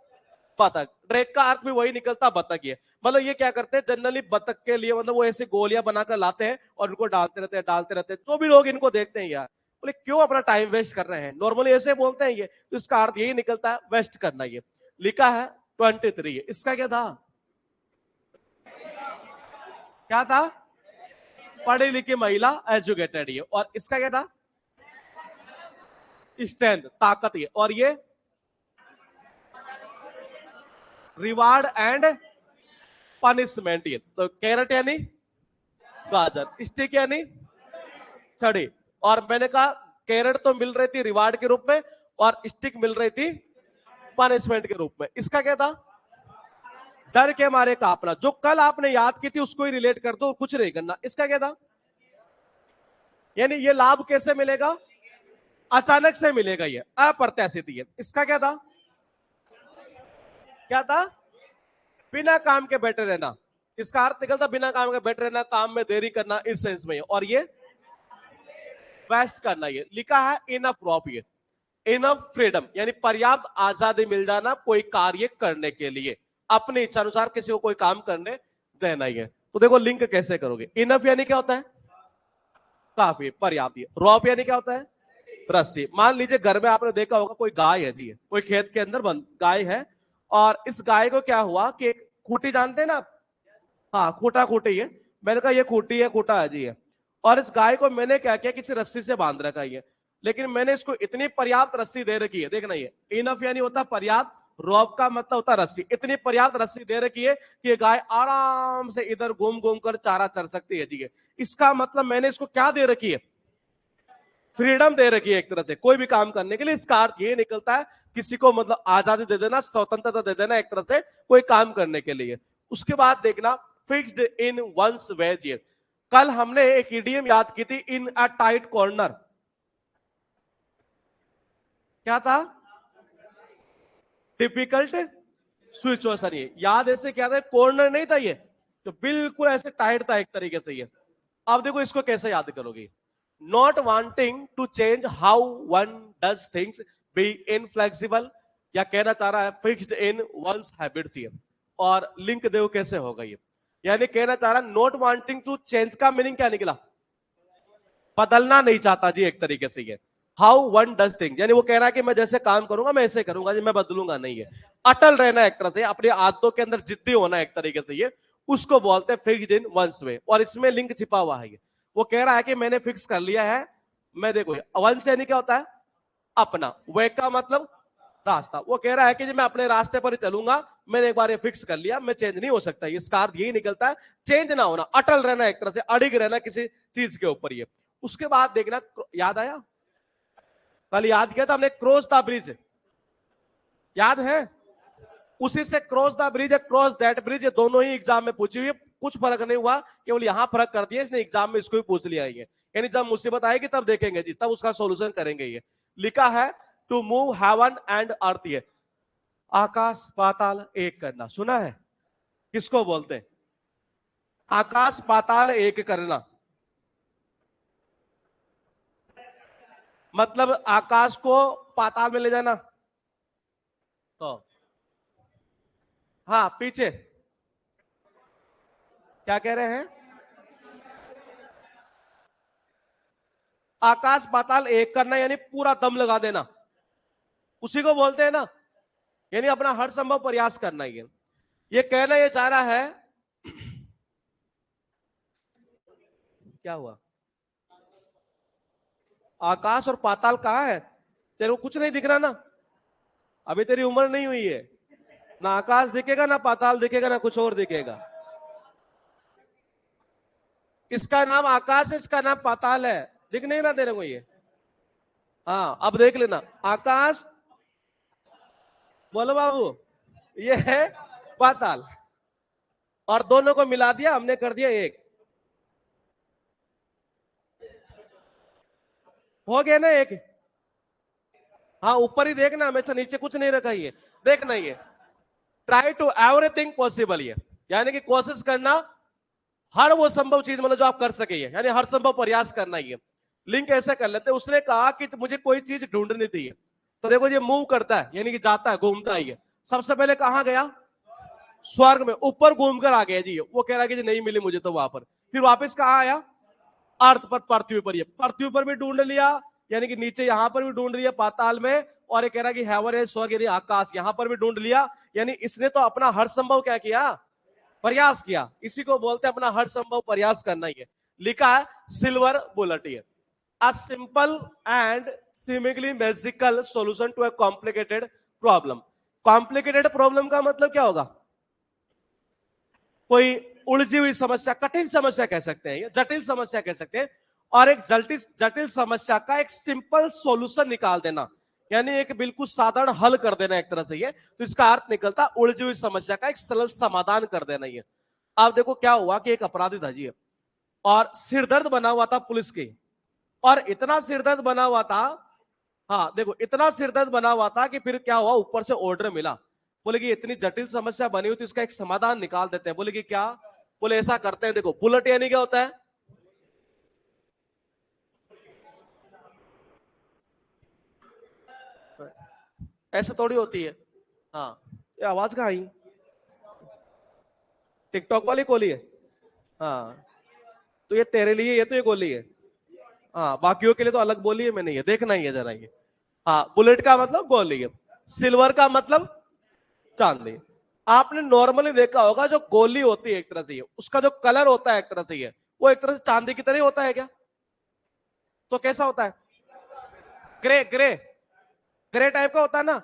बतख। ड्रैग का अर्थ भी वही निकलता, बतख ही है। मतलब ये क्या करते हैं जनरली बतख के लिए, मतलब वो ऐसी गोलियां बनाकर लाते हैं और उनको डालते रहते हैं, डालते रहते हैं। जो भी लोग इनको देखते हैं यार बोले क्यों अपना टाइम वेस्ट कर रहे हैं, नॉर्मली ऐसे बोलते हैं ये, तो इसका अर्थ यही निकलता है वेस्ट करना। ये लिखा है 23 है, इसका क्या था? क्या था? पढ़ी लिखी महिला, एजुकेटेड ये। और इसका क्या था? स्ट्रेंथ, ताकत ये। और ये रिवार्ड एंड पनिशमेंट ये। तो कैरेट यानी गाजर, स्टिक यानी छड़ी। और मैंने कहा कैरेट तो मिल रही थी रिवार्ड के रूप में और स्टिक मिल रही थी पनिशमेंट के रूप में। इसका क्या था? डर के मारे कांपना। जो कल आपने याद की थी उसको ही रिलेट कर दो, कुछ नहीं करना। इसका क्या था? यानी ये लाभ कैसे मिलेगा? अचानक से मिलेगा, ये अप्रत्याशित। ये इसका क्या था? क्या था? बिना काम के बैठे रहना। इसका अर्थ निकलता बिना काम के बैठे रहना, काम में देरी करना, इस सेंस में। और ये वेस्ट करना। ये लिखा है इनफ रॉप, ये इनफ फ्रीडम यानी पर्याप्त आजादी मिल जाना कोई कार्य करने के लिए, अपनी इच्छा अनुसार किसी को कोई काम करने देना ही है। तो देखो लिंक कैसे करोगे। इनफ यानी क्या होता है? काफी, पर्याप्त। रॉप यानी क्या होता है? रस्सी। मान लीजिए घर में आपने देखा होगा कोई गाय है जी, कोई खेत के अंदर बंद गाय है, और इस गाय को क्या हुआ कि खूटी जानते हैं ना? हाँ, खूटा खूटी है। मैंने कहा ये खूटी है, खूटा है जी है। और इस गाय को मैंने क्या किया, किसी रस्सी से बांध रखा है, लेकिन मैंने इसको इतनी पर्याप्त रस्सी दे रखी है, देखना ये इनफ यानी होता पर्याप्त, रॉब का मतलब होता रस्सी। इतनी पर्याप्त रस्सी दे रखी है कि ये गाय आराम से इधर घूम घूम कर चारा चर सकती है जी। इसका मतलब मैंने इसको क्या दे रखी है? फ्रीडम दे रखी है एक तरह से कोई भी काम करने के लिए। इसका अर्थ ये निकलता है किसी को मतलब आजादी दे देना, स्वतंत्रता दे देना एक तरह से कोई काम करने के लिए। उसके बाद देखना फिक्स्ड इन वंस वेज। ये कल हमने एक इडियम याद की थी, इन अ टाइट कॉर्नर। क्या था? Difficult situation. ये याद ऐसे क्या था? कॉर्नर नहीं था ये, तो बिल्कुल ऐसे टाइट था एक तरीके से ये। अब देखो इसको कैसे याद करोगे। Not wanting to change how one does things, be inflexible, या कहना चाह रहा है फिक्स्ड इन वंस हैबिट्स। ये और लिंक देखो कैसे होगा ये, यानी कहना चाह रहा नॉट वांटिंग टू चेंज का मीनिंग क्या निकला? बदलना नहीं चाहता जी एक तरीके से ये। हाउ वन डज थिंग यानी वो कह रहा है कि मैं जैसे काम करूंगा मैं ऐसे करूंगा जी, मैं बदलूंगा नहीं है। अटल रहना एक तरह से, अपनी आदतों के अंदर जिद्दी होना एक तरीके से, ये उसको बोलते हैं फिक्स्ड इन वंस वे। और इसमें लिंक छिपा हुआ है ये। वो कह रहा है कि मैंने फिक्स कर लिया है, मैं देखो वंस यानी क्या होता है? अपना। वे का मतलब रास्ता। वो कह रहा है कि मैं अपने रास्ते पर ही चलूंगा, मैंने एक बार ये फिक्स कर लिया, मैं चेंज नहीं हो सकता। इसका अर्थ यही निकलता है चेंज ना होना, अटल रहना एक तरह से, अड़िग रहना किसी चीज के ऊपर ये। उसके बाद देखना, याद आया कल याद किया था हमने क्रॉस द ब्रिज, याद है? उसी से cross the bridge, cross that bridge, ये दोनों ही एग्जाम में पूछी हुई। कुछ फर्क नहीं हुआ, केवल यहां फर्क कर दिया इसने, एग्जाम में इसको भी पूछ लिया है। यानी जब मुसीबत आएगी तब देखेंगे जी, तब उसका सोल्यूशन करेंगे। ये लिखा है to move heaven and earth. ये आकाश पाताल एक करना, सुना है? किसको बोलते हैं? आकाश पाताल एक करना मतलब आकाश को पाताल में ले जाना। तो हाँ, पीछे क्या कह रहे हैं? आकाश पाताल एक करना यानी पूरा दम लगा देना, उसी को बोलते हैं ना, यानी अपना हर संभव प्रयास करना। ये कहना ये चाह रहा है क्या हुआ? आकाश और पाताल कहां है? तेरे को कुछ नहीं दिख रहा ना, अभी तेरी उम्र नहीं हुई है, ना आकाश दिखेगा ना पाताल दिखेगा ना कुछ और दिखेगा। इसका नाम आकाश है, इसका नाम पाताल है, दिख नहीं रहा तेरे को ये? हाँ, अब देख लेना, आकाश बोलो बाबू, ये है पाताल, और दोनों को मिला दिया हमने, कर दिया एक, हो गया ना एक। हाँ ऊपर ही देखना, हमेशा नीचे कुछ नहीं रखा, ये देखना, ये ट्राई टू एवरीथिंग पॉसिबल, ये यानी कि कोशिश करना हर वो संभव चीज मतलब जो आप कर सके, यानी हर संभव प्रयास करना ही है। लिंक ऐसे कर लेते, उसने कहा कि मुझे कोई चीज ढूंढनी थी, तो देखो ये मूव करता है यानी कि जाता है, घूमता है, ये सबसे पहले कहां गया, स्वर्ग में, ऊपर घूमकर आ गया जी, वो कह रहा है कि जी नहीं मिली मुझे तो वहां पर, फिर वापस कहां आया, अर्थ पर, पृथ्वी पर, ये पृथ्वी पर भी ढूंढ लिया, यानी कि नीचे यहां पर भी ढूंढ लिया पाताल में, और ये कह रहा है कि हेवन है, स्वर्ग यानी आकाश, यहां पर भी ढूंढ लिया, यानी इसने तो अपना हर संभव क्या किया, प्रयास किया, इसी को बोलते हैं अपना हर संभव प्रयास करना ही है। लिखा है सिल्वर बुलेट, ये a simple and seemingly magical solution to a complicated problem. Complicated problem का मतलब क्या होगा, कोई उलझी हुई समस्या, कठिन समस्या कह सकते हैं, जटिल समस्या कह सकते हैं, और एक जटिल जटिल समस्या का एक सिंपल सॉल्यूशन निकाल देना, यानी एक बिल्कुल साधारण हल कर देना एक तरह से, ये तो इसका अर्थ निकलता उलझी हुई समस्या का एक सरल समाधान कर देना। ये अब देखो क्या हुआ कि एक अपराधी था जी, और सिरदर्द बना हुआ था पुलिस के, और इतना सिरदर्द बना हुआ था, हाँ देखो इतना सिरदर्द बना हुआ था कि फिर क्या हुआ, ऊपर से ऑर्डर मिला, बोले कि इतनी जटिल समस्या बनी हुई तो इसका एक समाधान निकाल देते हैं। बोले कि क्या, बोले ऐसा करते हैं, देखो बुलेट यानी क्या होता है, ऐसे थोड़ी होती है। हाँ ये आवाज कहाँ आई, टिकटॉक वाली गोली है। हाँ तो ये तेरे लिए, ये तो ये गोली है। हाँ बाकियों के लिए तो अलग बोली है, मैंने ये देखना ही है जरा ये। हाँ बुलेट का मतलब गोली है, सिल्वर का मतलब चांदी। आपने नॉर्मली देखा होगा जो गोली होती है एक तरह से, ये उसका जो कलर होता है एक तरह से, ये वो एक तरह से चांदी की तरह ही होता है क्या, तो कैसा होता है, ग्रे ग्रे, ग्रे टाइप का होता है ना।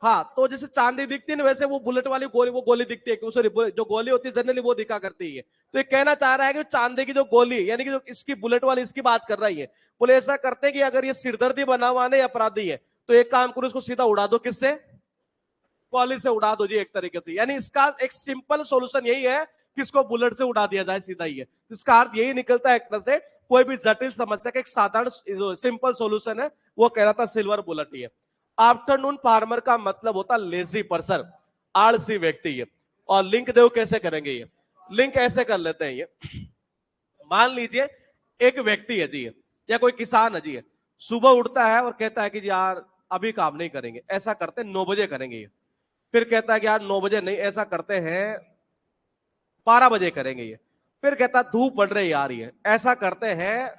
हाँ तो जैसे चांदी दिखती है ना, वैसे वो बुलेट वाली गोली, वो गोली दिखती है, सॉरी जो गोली होती है जनरली वो दिखा करती है। तो ये कहना चाह रहा है कि चांदी की जो गोली, यानी कि जो इसकी बुलेट वाली इसकी बात कर रही है, बोले ऐसा करते हैं कि अगर ये सिरदर्दी बना हुआ नहीं अपराधी है, तो एक काम करो इसको सीधा उड़ा दो, किससे, गोली से उड़ा दो जी एक तरीके से, यानी इसका एक सिंपल सोल्यूशन यही है कि इसको बुलेट से उड़ा दिया जाए, सीधा ही है। तो इसका अर्थ यही निकलता है एक तरह से, कोई भी जटिल समस्या का एक साधारण सिंपल सोल्यूशन है, वो कह रहा था सिल्वर बुलेट ही है। आफ्टरनून फार्मर का मतलब होता लेजी पर्सन, आलसी व्यक्ति है। और लिंक देखो कैसे करेंगे, ये लिंक ऐसे कर लेते हैं, ये मान लीजिए एक व्यक्ति है जी, या कोई किसान है जी, सुबह उठता है और कहता है कि यार अभी काम नहीं करेंगे, ऐसा करते 9 बजे करेंगे ये, फिर कहता है कि यार 9 बजे नहीं, ऐसा करते हैं 12 बजे करेंगे ये, फिर कहता है धूप बढ़ रही आ रही है, ऐसा करते हैं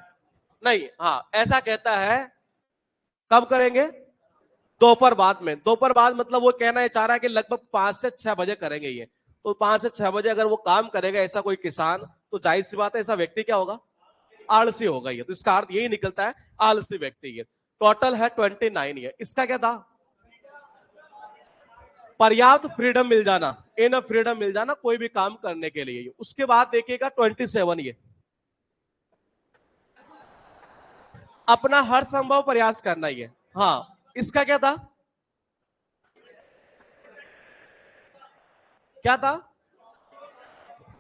नहीं, हाँ ऐसा कहता है कब करेंगे, दोपहर बाद में, दोपहर बाद मतलब वो कहना है चाह रहा है कि लगभग 5 से 6 बजे करेंगे ये। तो 5 से 6 बजे अगर वो काम करेगा ऐसा कोई किसान, तो जाहिर सी बात है ऐसा व्यक्ति क्या होगा, आलसी होगा ये। तो इसका अर्थ यही निकलता है आलसी व्यक्ति ये। टोटल है 29 ये, इसका क्या था, पर्याप्त फ्रीडम मिल जाना, इनफ फ्रीडम मिल जाना कोई भी काम करने के लिए। उसके बाद देखिएगा 27 ये, अपना हर संभव प्रयास करना ही है। हाँ इसका क्या था, क्या था,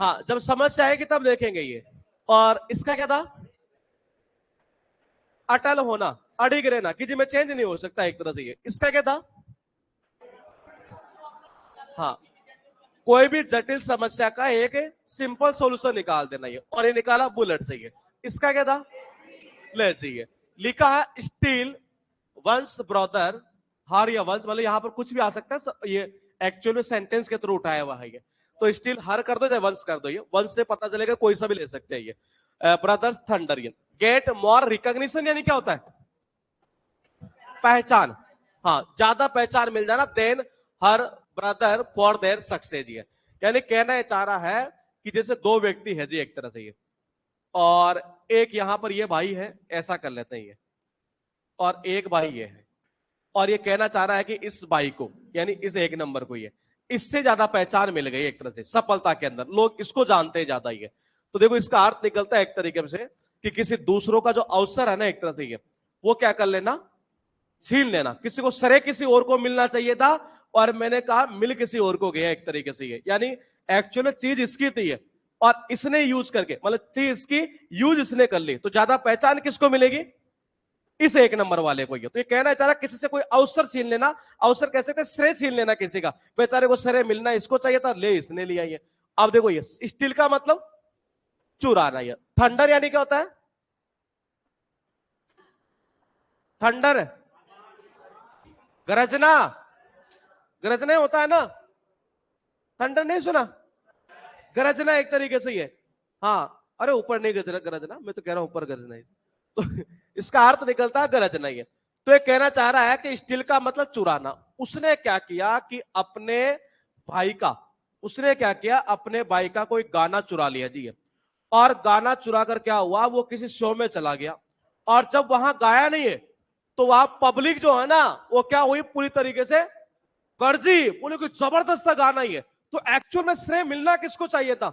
हाँ जब समस्या आएगी तब देखेंगे ये। और इसका क्या था, अटल होना, अड़िग रहना, कि जी मैं चेंज नहीं हो सकता एक तरह से ये। इसका क्या था, हाँ कोई भी जटिल समस्या का एक सिंपल सॉल्यूशन निकाल देना ये, और ये निकाला बुलेट से ये। इसका क्या था, ले चाहिए, लिखा है स्टील वंस ब्रदर, हार या वंस मतलब यहां पर कुछ भी आ सकता है, ये एक्चुअल में सेंटेंस के थ्रू उठाया हुआ है ये। तो स्टील हर कर दो चाहे वंस कर दो, ये वंस से पता चलेगा, कोई सा भी ले सकते हैं ये। ब्रदर्स थंडर, ये गेट मोर रिकॉग्निशन यानी क्या होता है, पहचान, हाँ ज्यादा पहचान मिल जाना, then her brother for their success ये। यानी कहना ये चाह रहा है कि जैसे दो व्यक्ति है जी एक तरह से ये, और एक यहां पर ये भाई है, ऐसा कर लेते हैं ये, और एक भाई ये है, और ये कहना चाह रहा है कि इस भाई को, यानी इस एक नंबर को, ये इससे ज्यादा पहचान मिल गई एक तरह से सफलता के अंदर, लोग इसको जानते हैं ज्यादा ये। तो देखो इसका अर्थ निकलता है एक तरीके से कि किसी दूसरों का जो अवसर है ना एक तरह से ये, वो क्या कर लेना, छीन लेना, किसी को सरे किसी और को मिलना चाहिए था, और मैंने कहा मिल किसी और को गया, एक तरीके से ये, यानी एक्चुअल चीज इसकी थी है और इसने यूज करके, मतलब थी इसकी, यूज इसने कर ली, तो ज्यादा पहचान किसको मिलेगी? इस एक नंबर वाले को। ये तो ये कहना चाह रहा किसी से कोई अवसर छीन लेना, अवसर कह सकते श्रेय छीन लेना किसी का, बेचारे को श्रेय मिलना इसको चाहिए था, ले इसने लिया ये। अब देखो ये स्टील का मतलब चुराना। ये थंडर यानी क्या होता है? थंडर गरजना, गरजना होता है ना, थंडर नहीं सुना? गरजना एक तरीके से ये, हाँ अरे ऊपर नहीं गरजना, गरजना मैं तो कह रहा हूं ऊपर गरजना ही, तो इसका अर्थ निकलता है गरजना ही है। तो ये कहना चाह रहा है कि स्टील का मतलब चुराना। उसने क्या किया कि अपने भाई का, उसने क्या किया, अपने भाई का कोई गाना चुरा लिया जी, और गाना चुरा कर क्या हुआ, वो किसी शो में चला गया, और जब वहां गाया नहीं है तो वहां पब्लिक जो है ना वो क्या हुई, पूरी तरीके से गर्जी, बोले कि जबरदस्त गाना ही है। तो एक्चुअल में श्रेय मिलना किसको चाहिए था?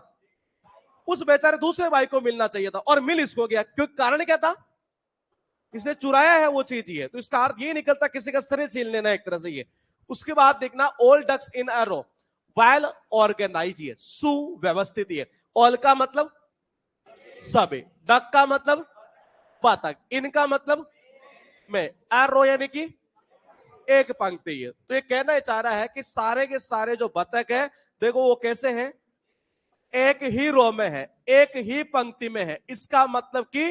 उस बेचारे दूसरे भाई को मिलना चाहिए था, और मिल इसको गया, क्योंकि कारण क्या था? इसने चुराया है वो चीज ही है। तो इसका अर्थ ये निकलता किसी का श्रेय छीन लेना एक तरह से ये। उसके बाद देखना ऑल डक्स इन अ रो, वेल ऑर्गेनाइज है, सुव्यवस्थित है। ऑल का मतलब सभी, डक का मतलब बतख, इनका मतलब में, एरो यानी कि एक पंक्ति है। तो ये कहना चाह रहा है कि सारे के सारे जो बतख है, देखो वो कैसे हैं, एक ही रो में है, एक ही पंक्ति में है, इसका मतलब कि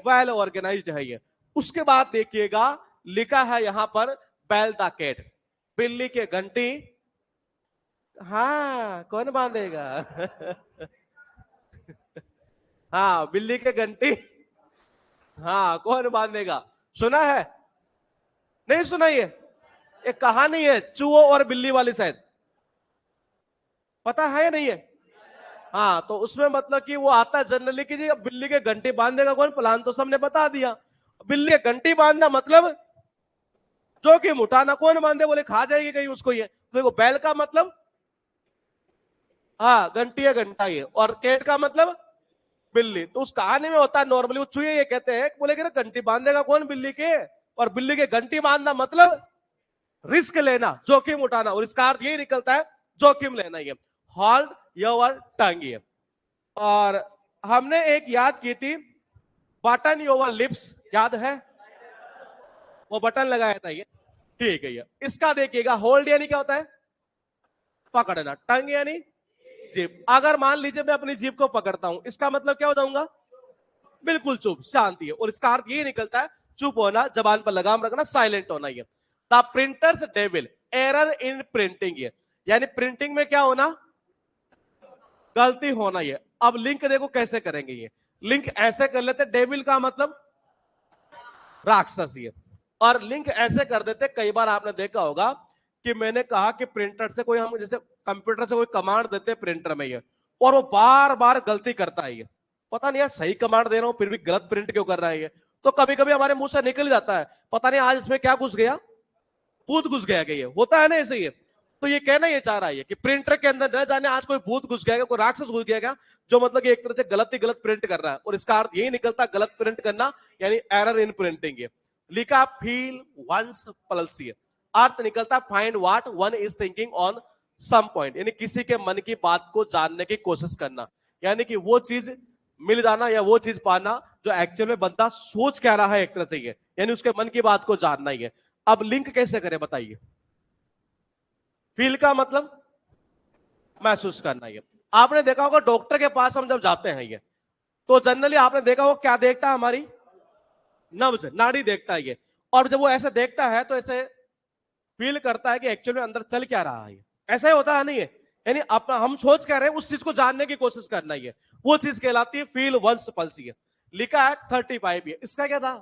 वेल ऑर्गेनाइज्ड है ये। उसके बाद देखिएगा लिखा है यहां पर बेल द कैट, बिल्ली के घंटी, हाँ कौन बांधेगा हाँ बिल्ली के घंटी, हाँ कौन बांधेगा? सुना है? नहीं सुना? ये एक कहानी है चूहो और बिल्ली वाली, शायद पता है या नहीं है? हाँ, तो उसमें मतलब कि वो आता है जनरली कि जी अब बिल्ली के घंटी बांधेगा कौन, प्लान तो सबने बता दिया। बिल्ली के घंटी बांधना मतलब जोखिम उठाना, कौन बांधे, बोले खा जाएगी कहीं उसको ये। तो देखो बैल का मतलब हाँ घंटी है, घंटा ये, और कैट का मतलब बिल्ली। तो उस कहानी में होता है नॉर्मली वो चूहे ये कहते हैं, बोले कि घंटी बांधेगा कौन बिल्ली के, और बिल्ली के घंटी बांधना मतलब रिस्क लेना, जोखिम उठाना, और इसका अर्थ यही निकलता है जोखिम लेना। ये होल्ड योर टंग ये। और हमने एक याद की थी बटन योर लिप्स, याद है? वो बटन लगाया था ये, ठीक है। ये इसका देखिएगा होल्ड यानी क्या होता है? पकड़ना, टंग यानी जीभ। अगर मान लीजिए मैं अपनी जीभ को पकड़ता हूं, इसका मतलब क्या हो जाऊंगा? बिल्कुल चुप, शांति है। और इसका अर्थ यही निकलता है चुप होना, जबान पर लगाम रखना, साइलेंट होना। ये the printers devil, error in printing, ये यानी प्रिंटिंग में क्या होना? गलती होना। ये अब लिंक देखो कैसे करेंगे, ये लिंक ऐसे कर लेते, डेविल का मतलब राक्षस, ये, और लिंक ऐसे कर देते। कई बार आपने देखा होगा कि मैंने कहा कि प्रिंटर से कोई, हम जैसे कंप्यूटर से कोई कमांड देते हैं प्रिंटर में ये, और वो बार बार गलती करता है, ये पता नहीं यार सही कमांड दे रहा हूं फिर भी गलत प्रिंट क्यों कर रहा है ये। तो कभी कभी हमारे मुंह से निकल जाता है, पता नहीं आज इसमें क्या घुस गया, भूत घुस गया, ये होता है ना ऐसे ये। तो ये कहना ये चाह रहा है कि प्रिंटर के अंदर न जाने आज कोई भूत घुस गया, कोई राक्षस घुस गया, जो मतलब कि एक तरह से गलत ही गलत प्रिंट कर रहा है। और इसका अर्थ यही निकलता है गलत प्रिंट करना, यानी एरर इन प्रिंटिंग। ये लिखा फील वंस पल्स, अर्थ निकलता find what one is thinking on some point, यानी किसी के मन की बात को जानने की कोशिश करना, यानी कि वो चीज मिल जाना या वो चीज पाना जो एक्चुअल में बंदा सोच क्या रहा है एक तरह से, ये यानी उसके मन की बात को जानना ही है। अब लिंक कैसे करें बताइए? फील का मतलब महसूस करना। ये आपने देखा होगा डॉक्टर के पास हम जब जाते हैं ये, तो जनरली आपने देखा होगा क्या देखता है, हमारी नब्ज, नाड़ी देखता है ये। और जब वो ऐसे देखता है तो ऐसे फील करता है कि एक्चुअल में अंदर चल क्या रहा है, ऐसा ही होता है नहीं है? यानी अपना हम सोच क्या रहे हैं उस चीज को जानने की कोशिश करना ही है, वो चीज कहलाती है फील वंस पल्स। लिखा है 35 ये, इसका क्या था?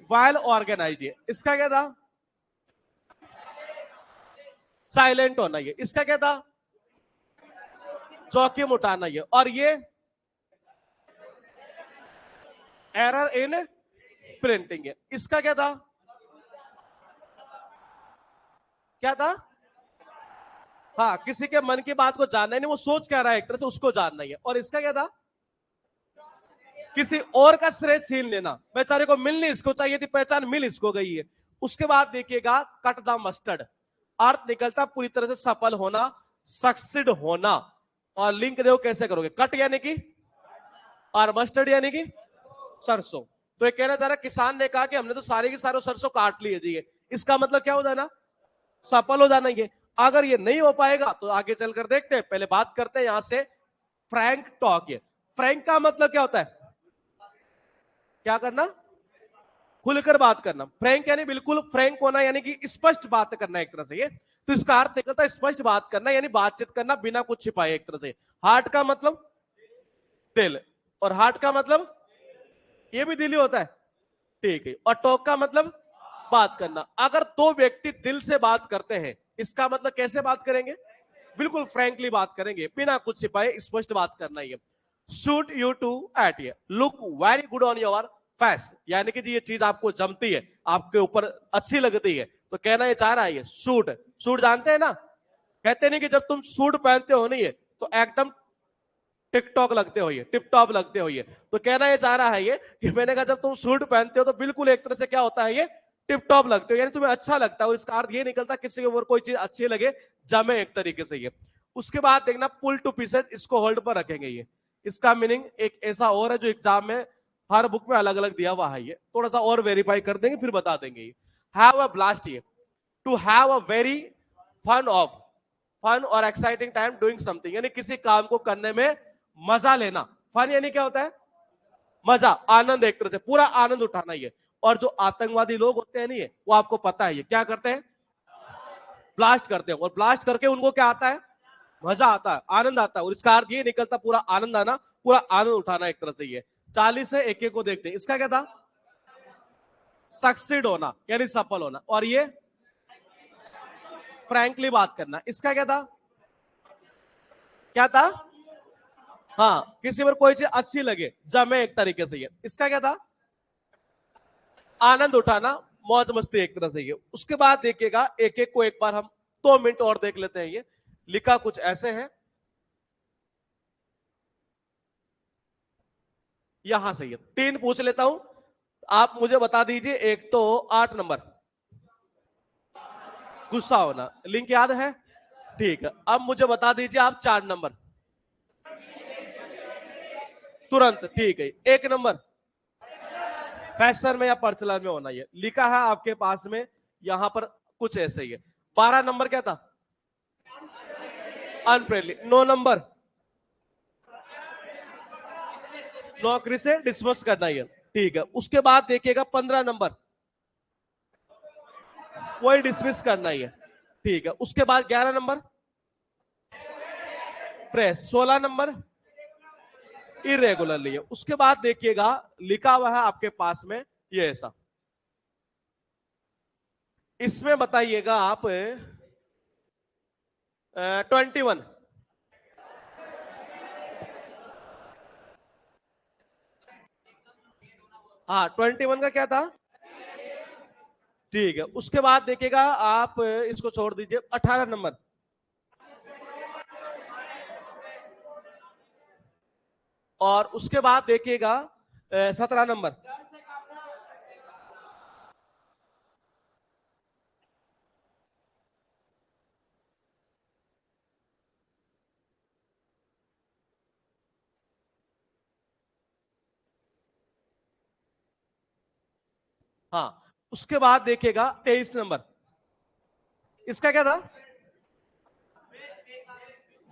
वेल ऑर्गेनाइज्ड, इसका क्या था? साइलेंट होना, ये इसका क्या था? जोखिम उठाना। ये और ये एरर इन प्रिंटिंग, है इसका क्या था? क्या था? हाँ, किसी के मन की बात को जानना, नहीं वो सोच क्या रहा है एक तरह से उसको जानना ही है। और इसका क्या था? किसी और का श्रेय छीन लेना, बेचारे को मिलनी इसको चाहिए थी पहचान, मिल इसको गई है। उसके बाद देखिएगा कट द मस्टर्ड, अर्थ निकलता पूरी तरह से सफल होना, सक्सीड होना। और लिंक देखो कैसे करोगे, कट यानी कि, और मस्टर्ड यानी कि सरसों। तो ये कहना चाह रहा किसान ने कहा कि हमने तो सारे की सारे सरसों काट लिए जी, इसका मतलब क्या हो जाना, सफल हो जाना। ये अगर ये नहीं हो पाएगा तो आगे चलकर देखते हैं, पहले बात करते हैं यहां से फ्रैंक टॉक। ये फ्रैंक का मतलब क्या होता है, क्या करना, खुलकर बात करना। फ्रैंक यानी बिल्कुल फ्रैंक होना, यानी कि स्पष्ट बात करना एक तरह से। ये तो इसका अर्थ निकलता है स्पष्ट बात करना, यानी बातचीत करना बिना कुछ छिपाए एक तरह से। हार्ट का मतलब दिल, और हार्ट का मतलब ये भी दिल ही होता है, ठीक है। और टॉक का मतलब बात करना। अगर दो व्यक्ति दिल से बात करते हैं, इसका मतलब कैसे बात करेंगे, बिल्कुल फ्रैंकली बात करेंगे, बिना कुछ छिपाए स्पष्ट बात करना। ये शूट यू टू एट ये look very good on your face, यानी कि जी ये चीज आपको जमती है, आपके ऊपर अच्छी लगती है। तो कहना ये चाह रहा है ये सूट, सूट जानते हैं ना, कहते नहीं कि जब तुम सूट पहनते हो नहीं है तो एकदम टिकटॉक लगते हो, ये टिप टॉप लगते हो। ये तो कहना ये चाह रहा है ये कि मैंने कहा जब तुम सूट पहनते हो तो बिल्कुल एक तरह से क्या होता है, ये टिप टॉप लगते हो, यानी तुम्हें अच्छा लगता है। और इसका अर्थ ये निकलता किसी के ऊपर कोई चीज अच्छी लगे, जमे एक तरीके से। ये उसके बाद देखना पुल टू पीसेस, इसको होल्ड पर रखेंगे। ये इसका मीनिंग एक ऐसा और है जो एग्जाम में हर बुक में अलग अलग दिया हुआ है, ये थोड़ा सा और वेरीफाई कर देंगे फिर बता देंगे। ये हैव अ ब्लास्ट, ये to have a very fun of, fun और एक्साइटिंग टाइम डूइंग समथिंग, यानी किसी काम को करने में मजा लेना। फन यानी क्या होता है, मजा, आनंद, एक तरह से पूरा आनंद उठाना। ये और जो आतंकवादी लोग होते हैं नहीं, वो आपको पता है ये क्या करते हैं, ब्लास्ट करते हैं। और ब्लास्ट करके उनको क्या आता है, मजा आता है, आनंद आता है। और इसका अर्थ ये निकलता पूरा आनंद आना, पूरा आनंद उठाना एक तरह से। ये 40 से एक एक को देखते हैं, इसका क्या था, सक्सीड होना यानी सफल होना। और ये फ्रैंकली बात करना, इसका क्या था, क्या था, हाँ किसी पर कोई चीज अच्छी लगे, जमे एक तरीके से। ये इसका क्या था, आनंद उठाना, मौज मस्ती एक तरह से। ये उसके बाद देखिएगा एक एक को एक बार हम 2 मिनट और देख लेते हैं। ये लिखा कुछ ऐसे है, यहां से ये 3 पूछ लेता हूं, आप मुझे बता दीजिए। एक तो 8 नंबर, गुस्सा होना, लिंक याद है, ठीक है। अब मुझे बता दीजिए आप 4 नंबर, तुरंत, ठीक है। 1 नंबर फैशन में या प्रचलन में होना, ये लिखा है आपके पास में यहां पर कुछ ऐसे ही है। 12 नंबर क्या था, अनफ्रेंडली। 9 नंबर नौकरी से डिसमिस करना, ये ठीक है। उसके बाद देखिएगा 15 नंबर, वही डिसमिस करना ही है, ठीक है। उसके बाद 11 नंबर प्रेस, 16 नंबर इरेगुलरली है। उसके बाद देखिएगा लिखा हुआ है आपके पास में ये ऐसा, इसमें बताइएगा आप 21, हाँ 21 का क्या था, ठीक है। उसके बाद देखिएगा आप इसको छोड़ दीजिए, 18 नंबर, और उसके बाद देखिएगा 17 नंबर, हाँ। उसके बाद देखिएगा 23 नंबर, इसका क्या था,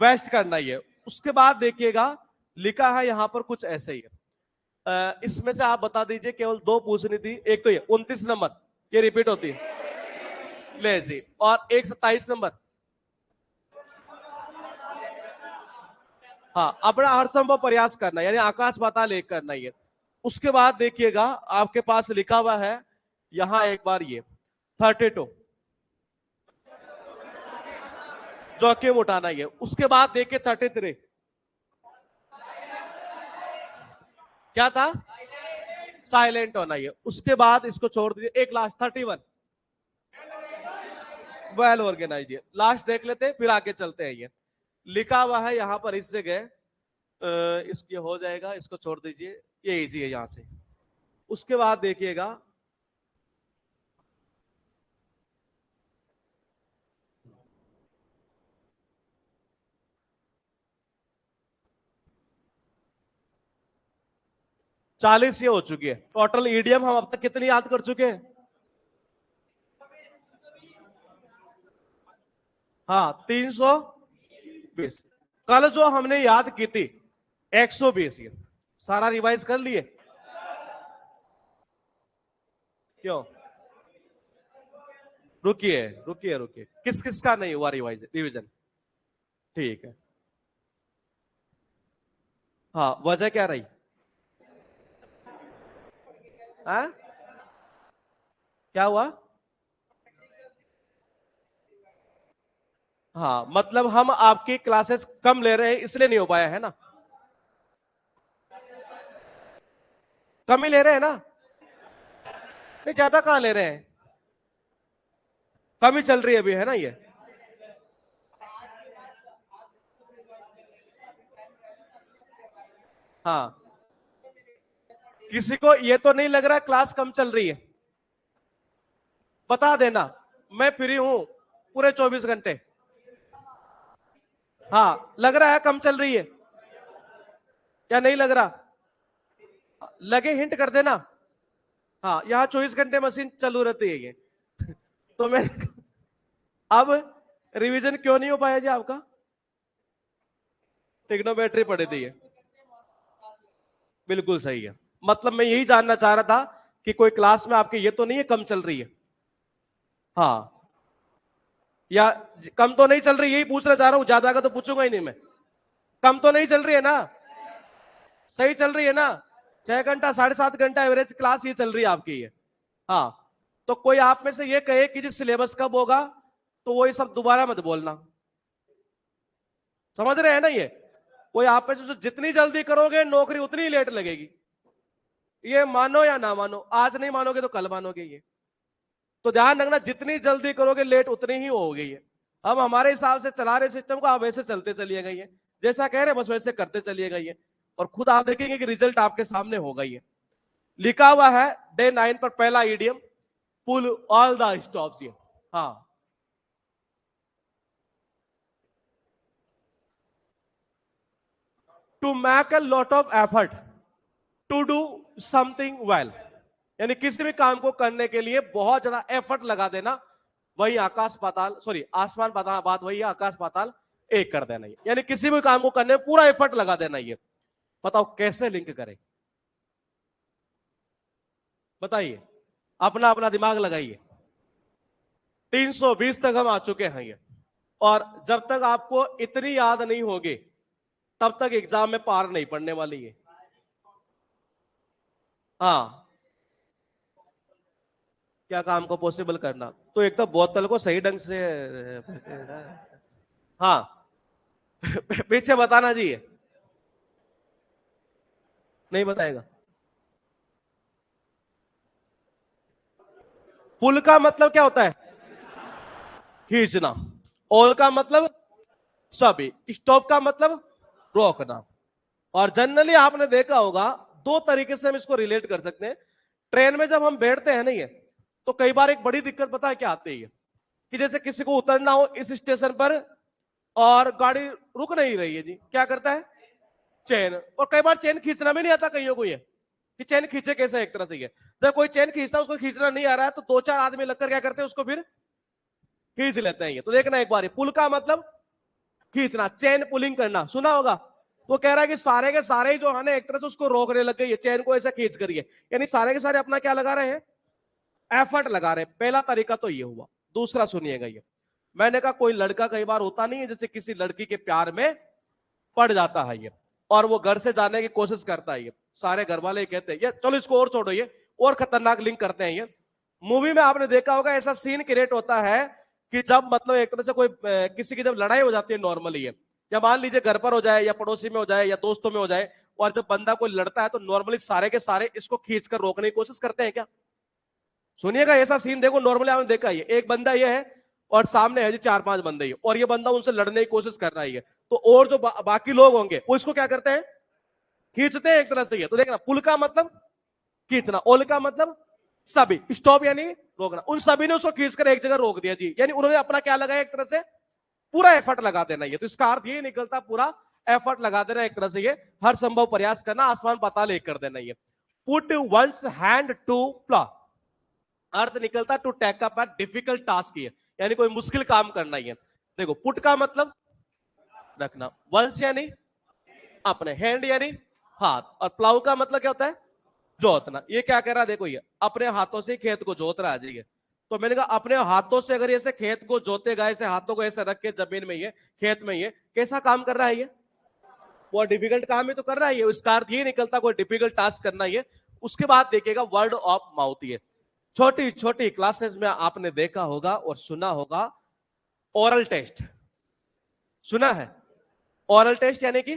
वेस्ट करना ही है। उसके बाद देखिएगा लिखा है यहां पर कुछ ऐसे ही है, इसमें से आप बता दीजिए, केवल 2 पूछनी थी। एक तो ये 29 नंबर, ये रिपीट होती है, ले जी। और एक 27 नंबर, हाँ अपना हर संभव प्रयास करना, यानी आकाश पाताल एक करना ही है। उसके बाद देखिएगा आपके पास लिखा हुआ है यहां एक बार ये 32, जोखिम उठाना ही है। उसके बाद देखिए 33, क्या था, साइलेंट होना ही है। उसके बाद इसको छोड़ दीजिए, एक लास्ट 31, वेल ऑर्गेनाइज। लास्ट देख लेते हैं फिर आगे चलते हैं। ये लिखा हुआ है यहां पर इस जगह, इसकी हो जाएगा, इसको छोड़ दीजिए, ये इजी है यहां से। उसके बाद देखिएगा 40 ये हो चुकी है। टोटल ईडीएम हम अब तक कितनी याद कर चुके हैं? हाँ 320। कल जो हमने याद की थी 120, ये सारा रिवाइज कर लिए? क्यों? रुकिए रुकिए रुकिए, किस किस का नहीं हुआ रिवाइज रिविजन? ठीक है। हाँ वजह क्या रही? हाँ क्या हुआ? हाँ मतलब हम आपकी क्लासेस कम ले रहे हैं इसलिए नहीं हो पाया है ना? कम ही ले रहे हैं ना? नहीं ज्यादा कहां ले रहे हैं, कम ही चल रही है अभी, है ना ये? हाँ किसी को ये तो नहीं लग रहा क्लास कम चल रही है? बता देना, मैं फ्री हूं पूरे 24 घंटे। हाँ लग रहा है कम चल रही है या नहीं लग रहा? लगे हिंट कर देना। हाँ यहाँ 24 घंटे मशीन चालू रहती है ये। तो मैं अब रिवीजन क्यों नहीं हो पाया जी आपका? टिग्नोमेट्री पढ़ी थी ये, बिल्कुल सही है। मतलब मैं यही जानना चाह रहा था कि कोई क्लास में आपके ये तो नहीं है कम चल रही है? हाँ या कम तो नहीं चल रही, यही पूछना चाह रहा हूं, ज्यादा का तो पूछूंगा ही नहीं मैं। कम तो नहीं चल रही है ना? सही चल रही है ना? 6 घंटा 7.5 घंटा एवरेज क्लास ये चल रही है आपकी ये। हाँ तो कोई आप में से ये कहे कि जी सिलेबस कब होगा, तो वो ये सब दोबारा मत बोलना। समझ रहे हैं ना ये? कोई आप में से जितनी जल्दी करोगे नौकरी उतनी ही लेट लगेगी। ये मानो या ना मानो, आज नहीं मानोगे तो कल मानोगे ये। तो ध्यान रखना, जितनी जल्दी करोगे लेट उतनी ही होगी ये। हम हमारे हिसाब से चला रहे सिस्टम को, आप वैसे चलते चलिएगा ये, जैसा कह रहे बस वैसे करते चलिएगा ये, और खुद आप देखेंगे कि रिजल्ट आपके सामने होगा ये। लिखा हुआ है डे 9 पर पहला EDM, pull all the stops ये। हाँ to make a lot of effort to do something well, यानी किसी भी काम को करने के लिए बहुत ज्यादा एफर्ट लगा देना, वही आकाश पाताल, सॉरी आसमान पाताल, बात वही है, आकाश पाताल एक कर देना ये, यानी किसी भी काम को करने में पूरा एफर्ट लगा देना ये। बताओ कैसे लिंक करें? बताइए, अपना अपना दिमाग लगाइए। 320 तक हम आ चुके हैं ये, और जब तक आपको इतनी याद नहीं होगी तब तक एग्जाम में पार नहीं पड़ने वाली है। हाँ क्या काम को पॉसिबल करना? तो एक तो बोतल को सही ढंग से, हाँ पीछे बताना जी, नहीं बताएगा। पुल का मतलब क्या होता है? खींचना। ऑल का मतलब सभी। स्टॉप का मतलब रोकना। और जनरली आपने देखा होगा दो तरीके से हम इसको रिलेट कर सकते हैं। ट्रेन में जब हम बैठते हैं नहीं है, तो कई बार एक बड़ी दिक्कत पता है क्या आती है, कि जैसे किसी को उतरना हो इस स्टेशन पर और गाड़ी रुक नहीं रही है जी, क्या करता है? चेन। और कई बार चेन खींचना भी नहीं आता कईयों को, ये कि चेन खींचे कैसे, एक तरह से ये जब कोई चेन खींचता है उसको खींचना नहीं आ रहा है तो दो चार आदमी लगकर क्या करते हैं, उसको फिर खींच लेते हैं ये। तो देखना एक बार, पुल का मतलब खींचना, चेन पुलिंग करना, सुना होगा। तो कह रहा है कि सारे के सारे जो है ना एक तरह से उसको रोकने लग गई है, चेन को ऐसा खींच करिए, यानी सारे के सारे अपना क्या लगा रहे हैं? एफर्ट लगा रहे हैं। पहला तरीका तो ये हुआ। दूसरा सुनिएगा ये, मैंने कहा कोई लड़का कई बार होता नहीं है जैसे किसी लड़की के प्यार में पड़ जाता है ये, और वो घर से जाने की कोशिश करता है ये, सारे घर वाले कहते हैं ये चलो इसको और छोड़ो, ये और खतरनाक लिंक करते हैं ये। मूवी में आपने देखा होगा ऐसा सीन क्रिएट होता है कि जब मतलब एक तरह से कोई किसी की जब लड़ाई हो जाती है नॉर्मली है, या मान लीजिए घर पर हो जाए या पड़ोसी में हो जाए या दोस्तों में हो जाए, और जब बंदा कोई लड़ता है तो नॉर्मली सारे के सारे इसको खींचकर रोकने की कोशिश करते हैं क्या? सुनिएगा ऐसा सीन देखो, नॉर्मली आपने देखा है, एक बंदा ये है और सामने है जी 4-5 बंदे ही, और ये बंदा उनसे लड़ने की कोशिश कर रहा है, तो और जो बाकी लोग होंगे वो इसको क्या करते हैं? खींचते हैं एक तरह से ये। तो देखना, पुल का मतलब खींचना, ओल का मतलब सभी, स्टॉप यानी रोकना। उन सभी ने उसको खींचकर एक जगह रोक दिया जी, यानी उन्होंने अपना क्या लगाया, एक तरह से पूरा एफर्ट लगा देना ये। तो इसका अर्थ ये निकलता पूरा एफर्ट लगा देना एक तरह से ये, हर संभव प्रयास करना, आसमान पाताल एक कर देना ये। पुट वंस हैंड टू प्ला, अर्थ निकलता to take up a difficult task है, यानी कोई मुश्किल काम करना ही है। देखो पुट का मतलब रखना, वंस यानी अपने, हैंड यानी हाथ, और प्लाउ का मतलब क्या होता है जोतना। ये क्या कह रहा है, देखो ये अपने हाथों से खेत को जोत रहा है जी। तो मैंने कहा अपने हाथों से अगर ऐसे खेत को जोतेगा, ऐसे हाथों को ऐसे रख के जमीन में, ये खेत में, ये कैसा काम कर रहा है, ये वो डिफिकल्ट काम ही तो कर रहा है। ये उसका अर्थ ये निकलता कोई डिफिकल्ट टास्क करना है। उसके बाद देखिएगा वर्ड ऑफ माउथ, ये छोटी छोटी क्लासेस में आपने देखा होगा और सुना होगा ओरल टेस्ट, सुना है? ओरल टेस्ट यानी कि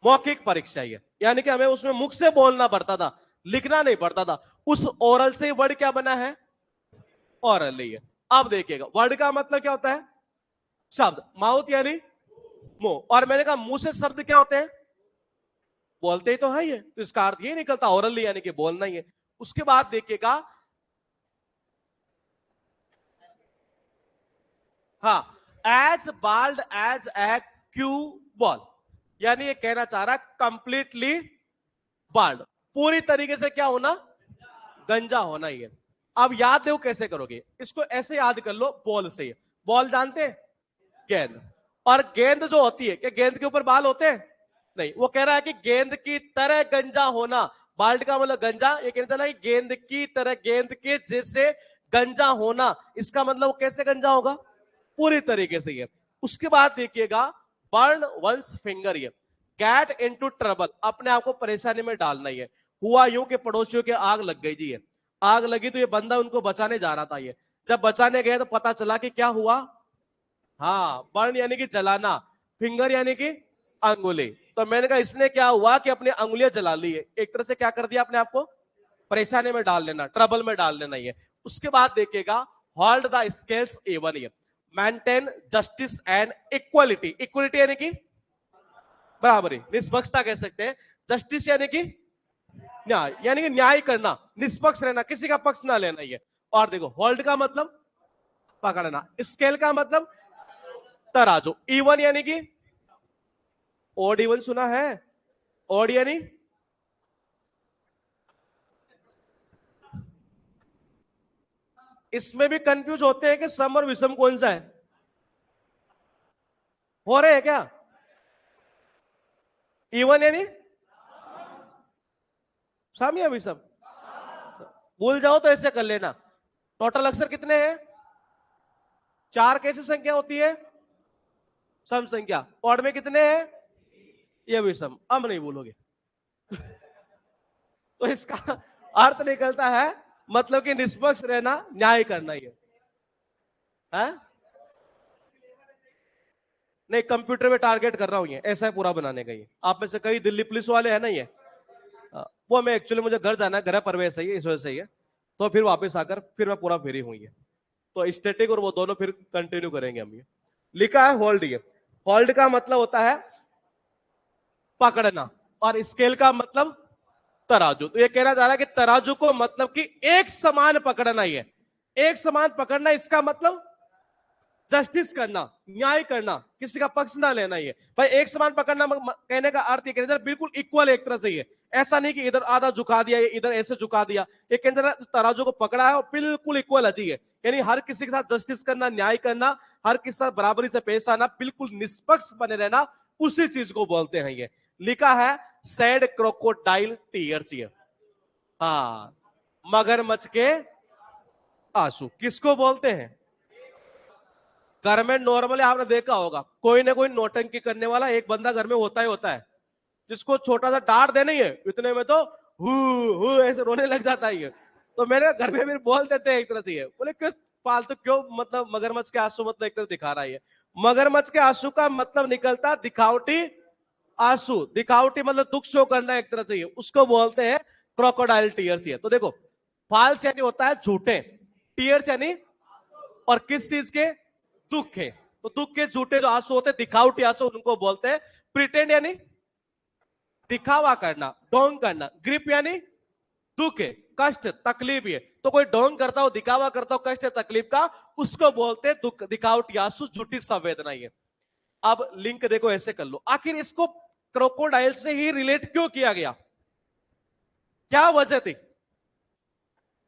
मौखिक परीक्षा है, यानी कि हमें उसमें मुख से बोलना पड़ता था, लिखना नहीं पड़ता था। उस ओरल से वर्ड क्या बना है, ओरल है। अब देखिएगा वर्ड का मतलब क्या होता है, शब्द, माउथ यानी मुंह, और मैंने कहा मुंह से शब्द क्या होते हैं, बोलते ही तो है ये, तो इसका अर्थ ये निकलता ओरल यानी कि बोलना ही है। उसके बाद देखिएगा, हाँ, as bald as a cue ball, यानी ये कहना चाह रहा कंप्लीटली बाल्ड, पूरी तरीके से क्या होना, गंजा होना ही है। अब याद देखो कैसे करोगे इसको, ऐसे याद कर लो बॉल से। बॉल जानते हैं, गेंद, और गेंद जो होती है, क्या गेंद के ऊपर बाल होते हैं? नहीं, वो कह रहा है कि गेंद की तरह गंजा होना, बाल्ड का मतलब गंजा, ये कहता है कि गेंद की तरह, गेंद के जैसे गंजा होना, इसका मतलब वो कैसे गंजा होगा, पूरी तरीके से ये। उसके बाद देखिएगा बर्न वंस फिंगर, ये गेट इनटू ट्रबल, अपने आप को परेशानी में डालना ही है। हुआ यूं कि पड़ोसियों के आग लग गई जी, ये आग लगी तो ये बंदा उनको बचाने जा रहा था। ये जब बचाने गए तो पता चला कि क्या हुआ, हाँ, बर्न यानी कि जलाना, फिंगर यानी कि अंगुली। तो मैंने कहा इसने क्या हुआ कि अपनी अंगुलियां जला ली है, एक तरह से क्या कर दिया, अपने आप को परेशानी में डाल लेना, ट्रबल में डाल लेना ये। उसके बाद देखिएगा होल्ड द स्केल्स एवन, ये maintain justice and equality, equality यानी कि बराबरी, निष्पक्षता कह सकते हैं। जस्टिस यानी कि न्याय, यानी कि न्याय करना, निष्पक्ष रहना, किसी का पक्ष ना लेना ये। और देखो होल्ड का मतलब पकड़ना, स्केल का मतलब तराजू, इवन यानी कि ओड इवन, सुना है ओड यानी, इसमें भी कंफ्यूज होते हैं कि सम और विषम कौन सा है, हो रहे हैं क्या? इवन यानी सम या विषम, भूल जाओ तो ऐसे कर लेना। टोटल अक्षर कितने हैं, 4, कैसी संख्या होती है, सम संख्या। ओड में कितने हैं, ये विषम, अब नहीं बोलोगे। तो इसका अर्थ निकलता है मतलब कि निष्पक्ष रहना, न्याय करना ही है? नहीं, कंप्यूटर में टारगेट कर रहा हूं, ये ऐसा है पूरा बनाने का। ये आप में से कई दिल्ली पुलिस वाले हैं ना, ये वो मैं एक्चुअली, मुझे घर जाना है, घर प्रवेश है, इस वजह से ही है। तो फिर वापस आकर फिर मैं पूरा फ्री हुई है, तो स्टैटिक और वो दोनों फिर कंटिन्यू करेंगे हम। ये लिखा है होल्ड, ये होल्ड का मतलब होता है पकड़ना, और स्केल का मतलब तराजू। तो ये कहना जा रहा है कि तराजू को मतलब कि एक समान पकड़ना ही है, एक समान पकड़ना, इसका मतलब जस्टिस करना, न्याय करना, किसी का पक्ष ना लेना ही है भाई। एक समान पकड़ना कहने का अर्थ ये कहना बिल्कुल इक्वल एक तरह से ही है, ऐसा नहीं कि इधर आधा झुका दिया, इधर ऐसे झुका दिया। ये कहना तराजू को पकड़ा है और बिल्कुल इक्वल अजी है, यानी हर किसी के साथ जस्टिस करना, न्याय करना, हर किसी के साथ बराबरी से पेश आना, बिल्कुल निष्पक्ष बने रहना, उसी चीज को बोलते हैं। ये लिखा है सैड क्रोकोडाइल टीयर्स, ये हाँ, मगरमच्छ के आंसू किसको बोलते हैं? घर में नॉर्मली आपने देखा होगा कोई ना कोई नौटंकी करने वाला एक बंदा घर में होता ही होता है, जिसको छोटा सा डांट देना ही है, इतने में तो हु ऐसे रोने लग जाता है। तो मेरे घर में भी बोल देते हैं एक तरह से, बोले क्यों फालतू, क्यों मतलब मगरमच्छ के आंसू, मतलब एक तरह दिखा रहा है। मगरमच्छ के आंसू का मतलब निकलता दिखावटी आंसू, दिखावटी मतलब दुख शो करना एक तरह से, उसको बोलते हैं क्रोकोडाइल टीयर्स। तो देखो फाल्स यानी होता है झूठे, टीयर्स यानी और किस चीज के, दुख है, तो दुख के झूठे जो आंसू होते हैं, दिखावटी आंसू, उनको बोलते हैं प्रिटेंड, यानी दिखावा करना, ढोंग करना। ग्रिप यानी दुख है, कष्ट, तकलीफ है, तो कोई ढोंग करता हो, दिखावा करता हो कष्ट तकलीफ का, उसको बोलते हैं दुख, दिखावटी आंसू, झूठी संवेदना है। अब लिंक देखो ऐसे कर लो, आखिर इसको क्रोकोडाइल से ही रिलेट क्यों किया गया? क्या वजह थी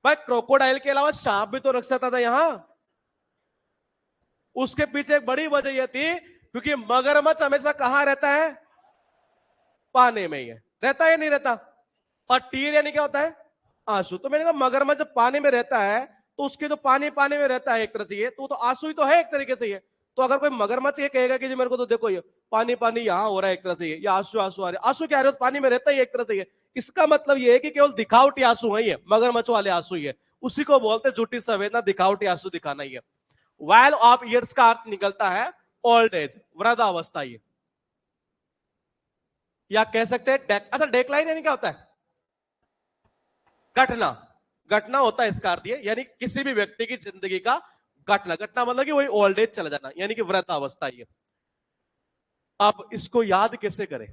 भाई? क्रोकोडाइल के अलावा सांप भी तो रख सकता था यहां। उसके पीछे एक बड़ी वजह यह थी क्योंकि मगरमच्छ हमेशा कहां रहता है? पानी में ही है। रहता है नहीं रहता? और टीर यानी क्या होता है? आंसू। तो मैंने कहा मगरमच्छ जब पानी में रहता है तो उसके जो पानी पानी में रहता है एक तरह से, ये तो आंसू ही तो है एक तरीके से ये। तो अगर कोई मगरमच्छ ये कहेगा कि जी मेरे को तो देखो ये पानी पानी यहां हो रहा है एक तरह से, ये आंसू आंसू आ रहे, आंसू क्या आ रहे हो? पानी में रहता ही एक तरह से ये। इसका मतलब ये है कि केवल दिखावटी आंसू है ये, मगरमच्छ वाले आंसू ही है। उसी को बोलते हैं झूठी संवेदना, दिखावटी आंसू दिखाना ही है। वाइल ऑफ ईयर्स का अर्थ निकलता है ओल्ड एज, वृद्धावस्था ये, या कह सकते हैं अच्छा डेक्लाइन यानी क्या होता है? घटना। घटना होता है इसका अर्थ ये, यानी किसी भी व्यक्ति की जिंदगी का घटना। घटना मतलब कि वही ओल्ड एज चला जाना, यानी कि वृद्धावस्था ये। अब इसको याद कैसे करें?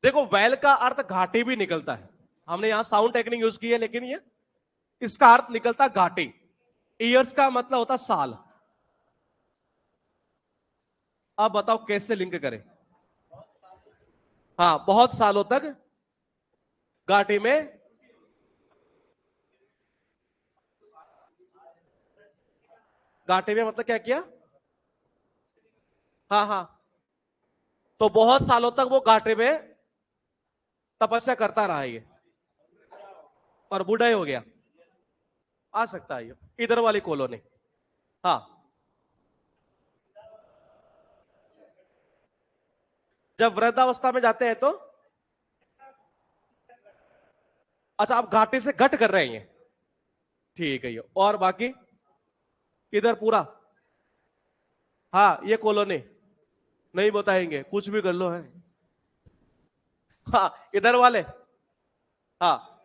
देखो वैल का अर्थ घाटी भी निकलता है, हमने यहां साउंड टेक्निक यूज की है, लेकिन ये इसका अर्थ निकलता घाटी। ईयर्स का मतलब होता साल। अब बताओ कैसे लिंक करें? हाँ, बहुत सालों तक घाटी में। घाटी में मतलब क्या किया? हाँ हाँ, तो बहुत सालों तक वो घाटी में तपस्या करता रहा ये, और बूढ़ा ही हो गया। आ सकता है ये इधर वाली कॉलोनी। हाँ, जब वृद्धावस्था में जाते हैं तो अच्छा आप घाटी से घट कर रहे हैं ये, ठीक है ये। और बाकी इधर पूरा? हाँ, ये कॉलोनी नहीं बताएंगे, कुछ भी कर लो है। हाँ, इधर वाले। हाँ,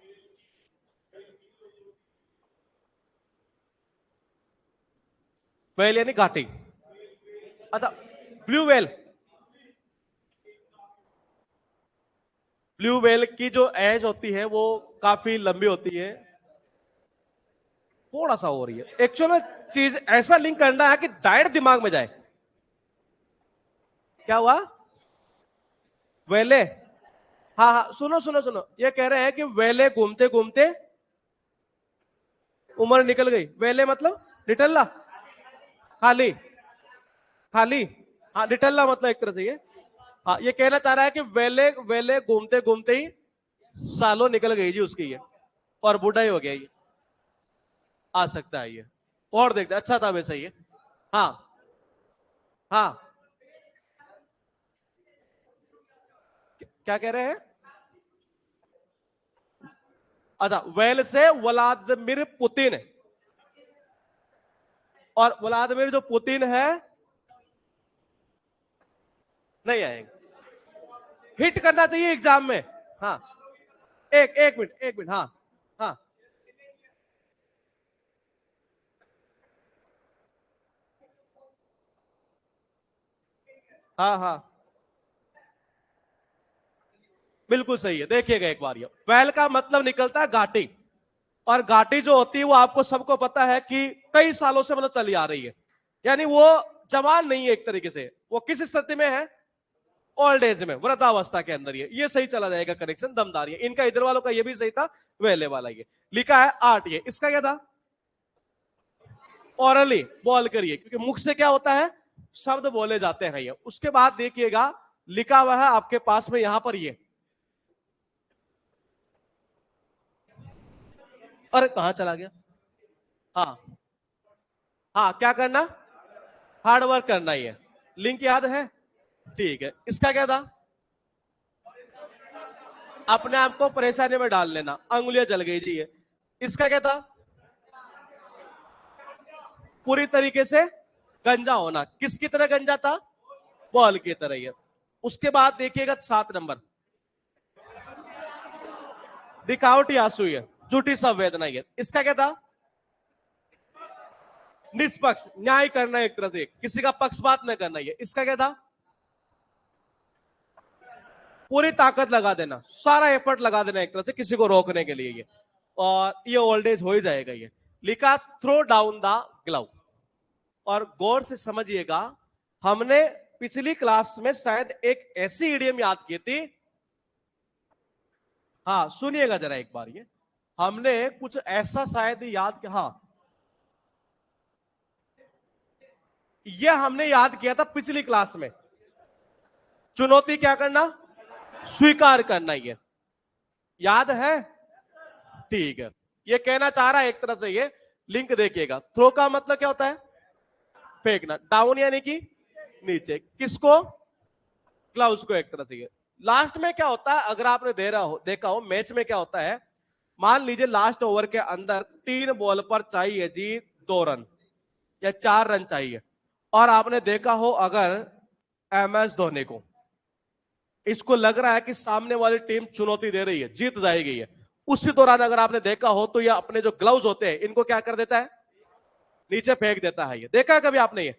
वेल यानी घाटी। अच्छा, ब्लू वेल। ब्लू वेल की जो एज होती है वो काफी लंबी होती है। थोड़ा सा हो रही है एक्चुअल में, चीज ऐसा लिंक करना है कि डायरेक्ट दिमाग में जाए। क्या हुआ? वेले। हाँ हाँ, सुनो सुनो सुनो, ये कह रहे हैं कि वेले घूमते घूमते उम्र निकल गई। वेले मतलब निटल्ला, खाली। खाली, हाँ निटल्ला मतलब एक तरह से ये। हाँ, ये कहना चाह रहा है कि वेले वेले घूमते घूमते ही सालों निकल गई जी उसकी ये, और बूढ़ा ही हो गया ये। आ सकता है ये। और देखते, अच्छा था वैसे ये। हाँ हाँ, क्या कह रहे हैं? अच्छा, वेल से व्लादिमीर पुतिन, और व्लादिमीर जो पुतिन है नहीं आएंगे। हिट करना चाहिए एग्जाम में। हाँ, एक एक मिनट एक मिनट, हाँ हाँ हाँ हाँ, बिल्कुल सही है। देखिएगा एक बार, ये वैल का मतलब निकलता है घाटी, और घाटी जो होती है वो आपको सबको पता है कि कई सालों से मतलब चली आ रही है, यानी वो जवान नहीं है एक तरीके से। वो किस स्थिति में है? ओल्ड एज में, वृद्धावस्था के अंदर। ये सही चला जाएगा, कनेक्शन दमदार है इनका। इधर वालों का ये भी सही था, वेले वाला ये लिखा है। आर्ट, ये इसका क्या था? ओरली, बोल करिए, क्योंकि मुख से क्या होता है? शब्द बोले जाते हैं ये। उसके बाद देखिएगा लिखा हुआ है आपके पास में यहां पर ये, अरे कहां चला गया? हाँ हाँ, क्या करना? हार्ड वर्क करना ही है। लिंक याद है? ठीक है, इसका क्या था? अपने आप को परेशानी में डाल लेना, अंगुलियां जल गई जी ये। इसका क्या था? पूरी तरीके से गंजा होना। किसकी तरह गंजा था? बॉल की तरह ये। उसके बाद देखिएगा 7 नंबर, दिखावटी आंसू है, झूठी संवेदना है। इसका क्या था? निष्पक्ष, न्याय करना एक तरह से, किसी का पक्षपात न करना है। इसका क्या था? पूरी ताकत लगा देना, सारा एफर्ट लगा देना एक तरह से किसी को रोकने के लिए ये। और ये ओल्ड एज हो ही जाएगा ये। लिखा थ्रो डाउन द ग्लव, और गौर से समझिएगा, हमने पिछली क्लास में शायद एक ऐसी इडियम याद की थी। हाँ सुनिएगा जरा एक बार, ये हमने कुछ ऐसा शायद याद किया। हाँ ये हमने याद किया था पिछली क्लास में। चुनौती क्या करना, स्वीकार करना, ये याद है? ठीक है, ये कहना चाह रहा है एक तरह से, ये लिंक देखिएगा। थ्रो का मतलब क्या होता है, फेंकना। डाउन यानी कि नीचे, किसको, ग्लव्स को एक तरह से। ये लास्ट में क्या होता है, अगर आपने देखा हो मैच में क्या होता है, मान लीजिए लास्ट ओवर के अंदर 3 बॉल पर चाहिए जी 2 रन या 4 रन चाहिए, और आपने देखा हो अगर MS धोनी को, इसको लग रहा है कि सामने वाली टीम चुनौती दे रही है, जीत जाएगी ये, उसी दौरान अगर आपने देखा हो तो ये अपने जो ग्लव्स होते हैं इनको क्या कर देता है, नीचे फेंक देता है। ये देखा है कभी आपने? ये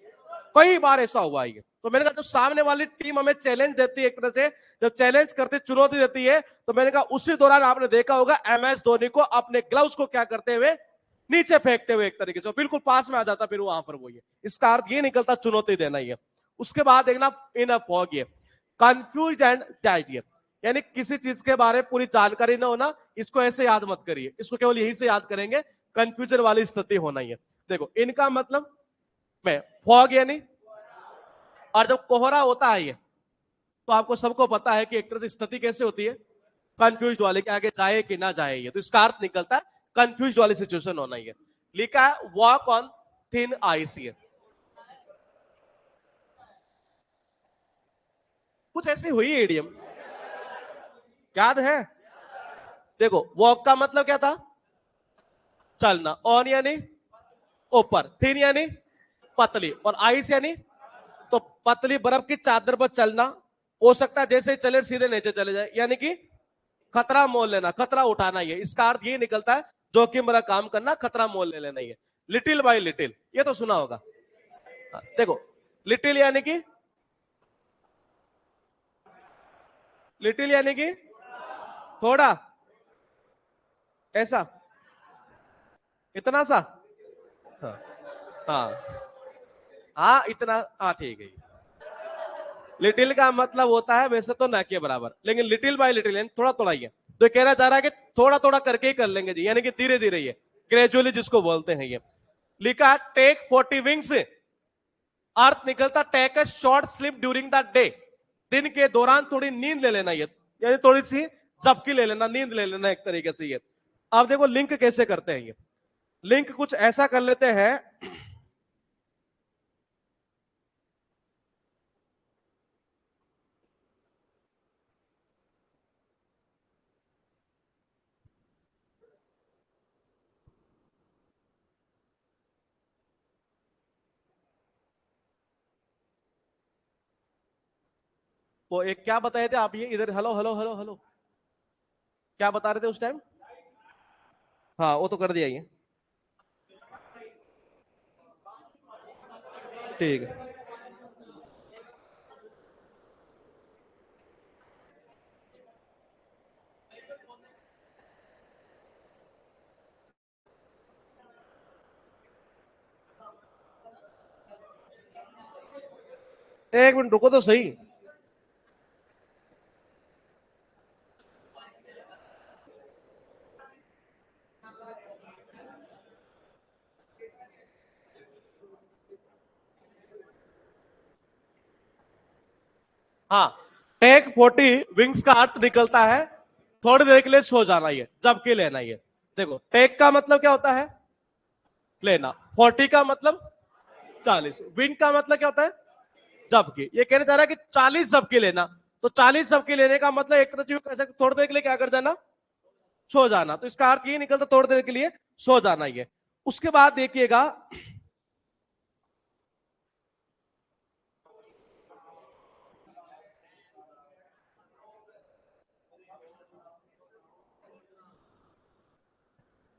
कई बार ऐसा हुआ है। तो मैंने कहा जब सामने वाली टीम हमें चैलेंज देती है, एक तरह से जब चैलेंज करती, चुनौती देती है, तो मैंने कहा उसी दौरान आपने देखा होगा MS धोनी को अपने ग्लव्स को क्या करते हुए, नीचे फेंकते हुए एक तरीके से, बिल्कुल पास में आ जाता फिर वहां पर वो। ये इसका अर्थ ये निकलता चुनौती देना ही है। उसके बाद देखना इनफ हो गया, कंफ्यूज एंड डाइट, यानी किसी चीज के बारे में पूरी जानकारी ना होना, इसको ऐसे याद मत करिए, इसको केवल यही से याद करेंगे, कंफ्यूजन वाली स्थिति होना ही है। देखो इनका मतलब मैं फॉग यानी, और जब कोहरा होता है ये, तो आपको सबको पता है कि एक तरह से स्थिति कैसे होती है, कंफ्यूज वाले के आगे जाए कि ना जाए, ये तो इसका अर्थ निकलता है कंफ्यूज वाली सिचुएशन होना ही है। लिखा है वॉक ऑन थिन आइस, ये कुछ ऐसी हुई है इडियम, याद है? देखो वॉक का मतलब क्या था, चलना, ऑन यानी ऊपर, थिन यानी पतली, और आइस यानी, तो पतली बर्फ की चादर पर चलना, हो सकता है जैसे ही चले सीधे नीचे चले जाए, यानी कि खतरा मोल लेना, खतरा उठाना, ये इसका अर्थ ये निकलता है जोखिम भरा काम करना, खतरा मोल ले लेना। ये लिटिल बाय लिटिल, ये तो सुना होगा। देखो लिटिल यानी कि, लिटिल यानी कि थोड़ा, ऐसा, इतना सा, हाँ हाँ हाँ इतना, हाँ ठीक है। लिटिल का मतलब होता है वैसे तो ना के बराबर, लेकिन लिटिल बाय लिटिल यानी थोड़ा थोड़ा ही है। तो कहना चाह रहा है कि थोड़ा थोड़ा करके ही कर लेंगे जी, यानी कि धीरे धीरे, ये ग्रेजुअली जिसको बोलते हैं। ये लिखा टेक 40 विंग्स, अर्थ निकलता take a short sleep during the day, दिन के दौरान थोड़ी नींद ले लेना, ये यानी थोड़ी सी झपकी ले लेना, नींद ले लेना एक तरीके से। ये अब देखो लिंक कैसे करते हैं, ये लिंक कुछ ऐसा कर लेते हैं। वो एक क्या बताए थे आप, ये इधर हेलो हेलो हेलो हेलो, क्या बता रहे थे उस टाइम? हाँ वो तो कर दिया ये, ठीक है। एक मिनट रुको तो सही। हाँ टेक 40 विंग्स का अर्थ निकलता है थोड़ी देर के लिए सो जाना, ये जबकि लेना। ये देखो टेक का मतलब क्या होता है, लेना, 40 का मतलब 40, विंग का मतलब क्या होता है, जबकि। ये कहने जा रहा है कि 40 जबकि लेना, तो 40 जबकि लेने का मतलब एक तरह से कैसे, थोड़ी देर के लिए क्या कर जाना, सो जाना, तो इसका अर्थ ये निकलता थोड़ी देर के लिए सो जाना। ये उसके बाद देखिएगा,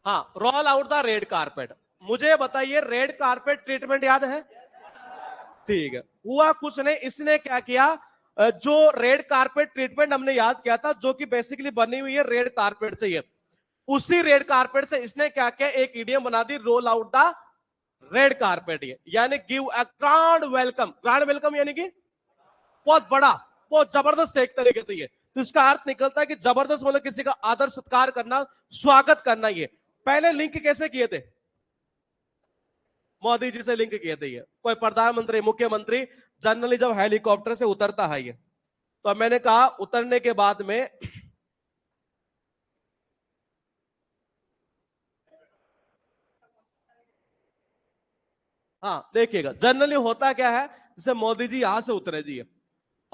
हाँ role out the red carpet. मुझे बताइए रेड कारपेट ट्रीटमेंट याद है? ठीक है, हुआ कुछ नहीं, इसने क्या किया, जो रेड कारपेट ट्रीटमेंट हमने याद किया था, जो कि बेसिकली बनी हुई है रेड कारपेट से, ये उसी रेड कारपेट से इसने क्या किया, एक इडियम बना दी, roll out the red carpet, ये यानी give a grand welcome. Grand welcome यानी कि बहुत बड़ा, बहुत जबरदस्त एक तरीके से ये। तो इसका अर्थ निकलता है कि जबरदस्त मतलब किसी का आदर सत्कार करना, स्वागत करना। ये पहले लिंक कैसे किए थे? मोदी जी से लिंक किए थे। ये कोई प्रधानमंत्री, मुख्यमंत्री जनरली जब हेलीकॉप्टर से उतरता है ये, तो मैंने कहा उतरने के बाद में हाँ देखिएगा जनरली होता क्या है, जैसे मोदी जी यहां से उतरे जी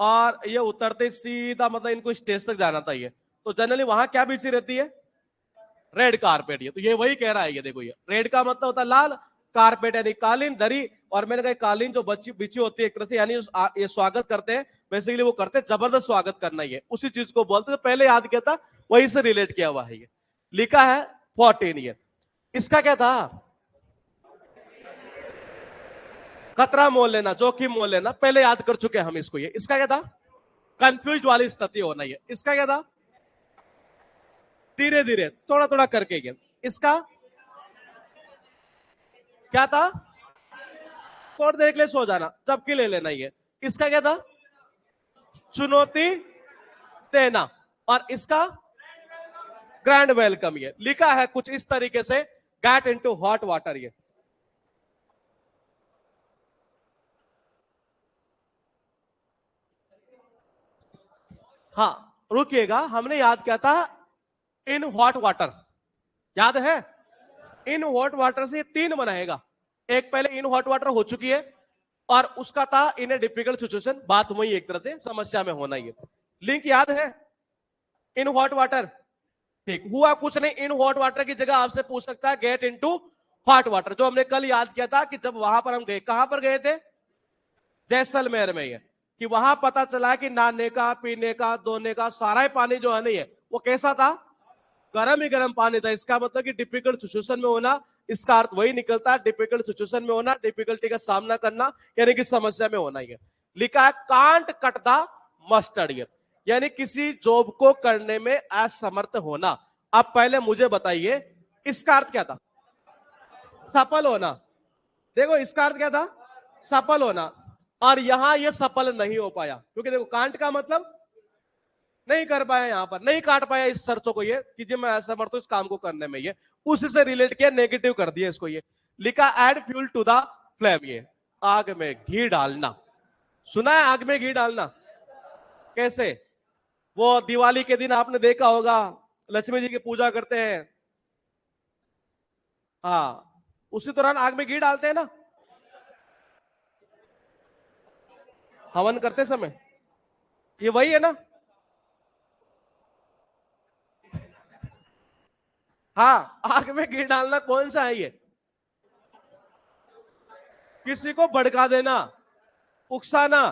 और ये उतरते सीधा मतलब इनको स्टेज तक जाना चाहिए, तो जनरली वहां क्या बिछी रहती है? Red carpet. ये तो ये वही कह रहा है, ये देखो ये रेड का मतलब होता है लाल, कारपेट यानी कालीन दरी। और मैंने कहा कालीन जो बची बिछी होती है एक तरह से, यानी ये स्वागत करते हैं बेसिकली, वो करते हैं जबरदस्त स्वागत करना, ये उसी चीज को बोलते हैं। तो पहले याद किया था, वही से रिलेट किया हुआ है। ये लिखा है 14। ये इसका क्या था? खतरा मोल लेना, जोखिम मोल लेना, पहले याद कर चुके हैं हम इसको। ये इसका क्या था? कंफ्यूज वाली स्थिति होना। ये इसका क्या था? धीरे धीरे थोड़ा थोड़ा करके। ये इसका क्या था? थोड़ी देर के लिए सो जाना, चपकी ले लेना। ये इसका क्या था? चुनौती देना। और इसका ग्रैंड वेलकम। ये लिखा है कुछ इस तरीके से, गेट इनटू हॉट वाटर। ये हाँ रुकिएगा, हमने याद किया था इन हॉट वाटर, याद है? इन हॉट वाटर से तीन बनाएगा। एक पहले इन हॉट वाटर हो चुकी है, और उसका था इन ए डिफिकल्ट सिचुएशन, बात वही एक तरह से समस्या में होना। ये लिंक याद है? In hot water. ठीक हुआ कुछ नहीं, इन हॉट वाटर की जगह आपसे पूछ सकता है गेट इनटू हॉट वाटर, जो हमने कल याद किया था कि जब वहां पर हम गए, कहां पर गए थे? जैसलमेर में। ये कि वहां पता चला कि नहाने का, पीने का, धोने का सारा ही पानी जो है नहीं है वो कैसा था? गर्म ही गर्म पानी था। इसका मतलब कि डिफिकल्ट सिचुएशन में होना, इसका अर्थ वही निकलता है, डिफिकल्ट सिचुएशन में होना, डिफिकल्टी का सामना करना, यानी कि समस्या में होना। ही लिखा है कांट कट द मस्टर्ड, यानी किसी जॉब को करने में असमर्थ होना। अब पहले मुझे बताइए इसका अर्थ क्या था? सफल होना। देखो इसका अर्थ क्या था? सफल होना। और यहां ये सफल नहीं हो पाया, क्योंकि देखो कांट का मतलब नहीं कर पाया, यहां पर नहीं काट पाया इस शर्तों को, ये कि जब मैं असमर्थ हूं इस काम को करने में। ये उसी से रिलेट किया, नेगेटिव कर दिया इसको। ये लिखा add fuel to the flame, ये आग में घी डालना। सुना है आग में घी डालना कैसे? वो दिवाली के दिन आपने देखा होगा, लक्ष्मी जी की पूजा करते हैं, हाँ उसी दौरान आग में घी डालते हैं ना, हवन करते समय। ये वही है ना? हाँ आग में घी डालना कौन सा है? ये किसी को भड़का देना, उकसाना,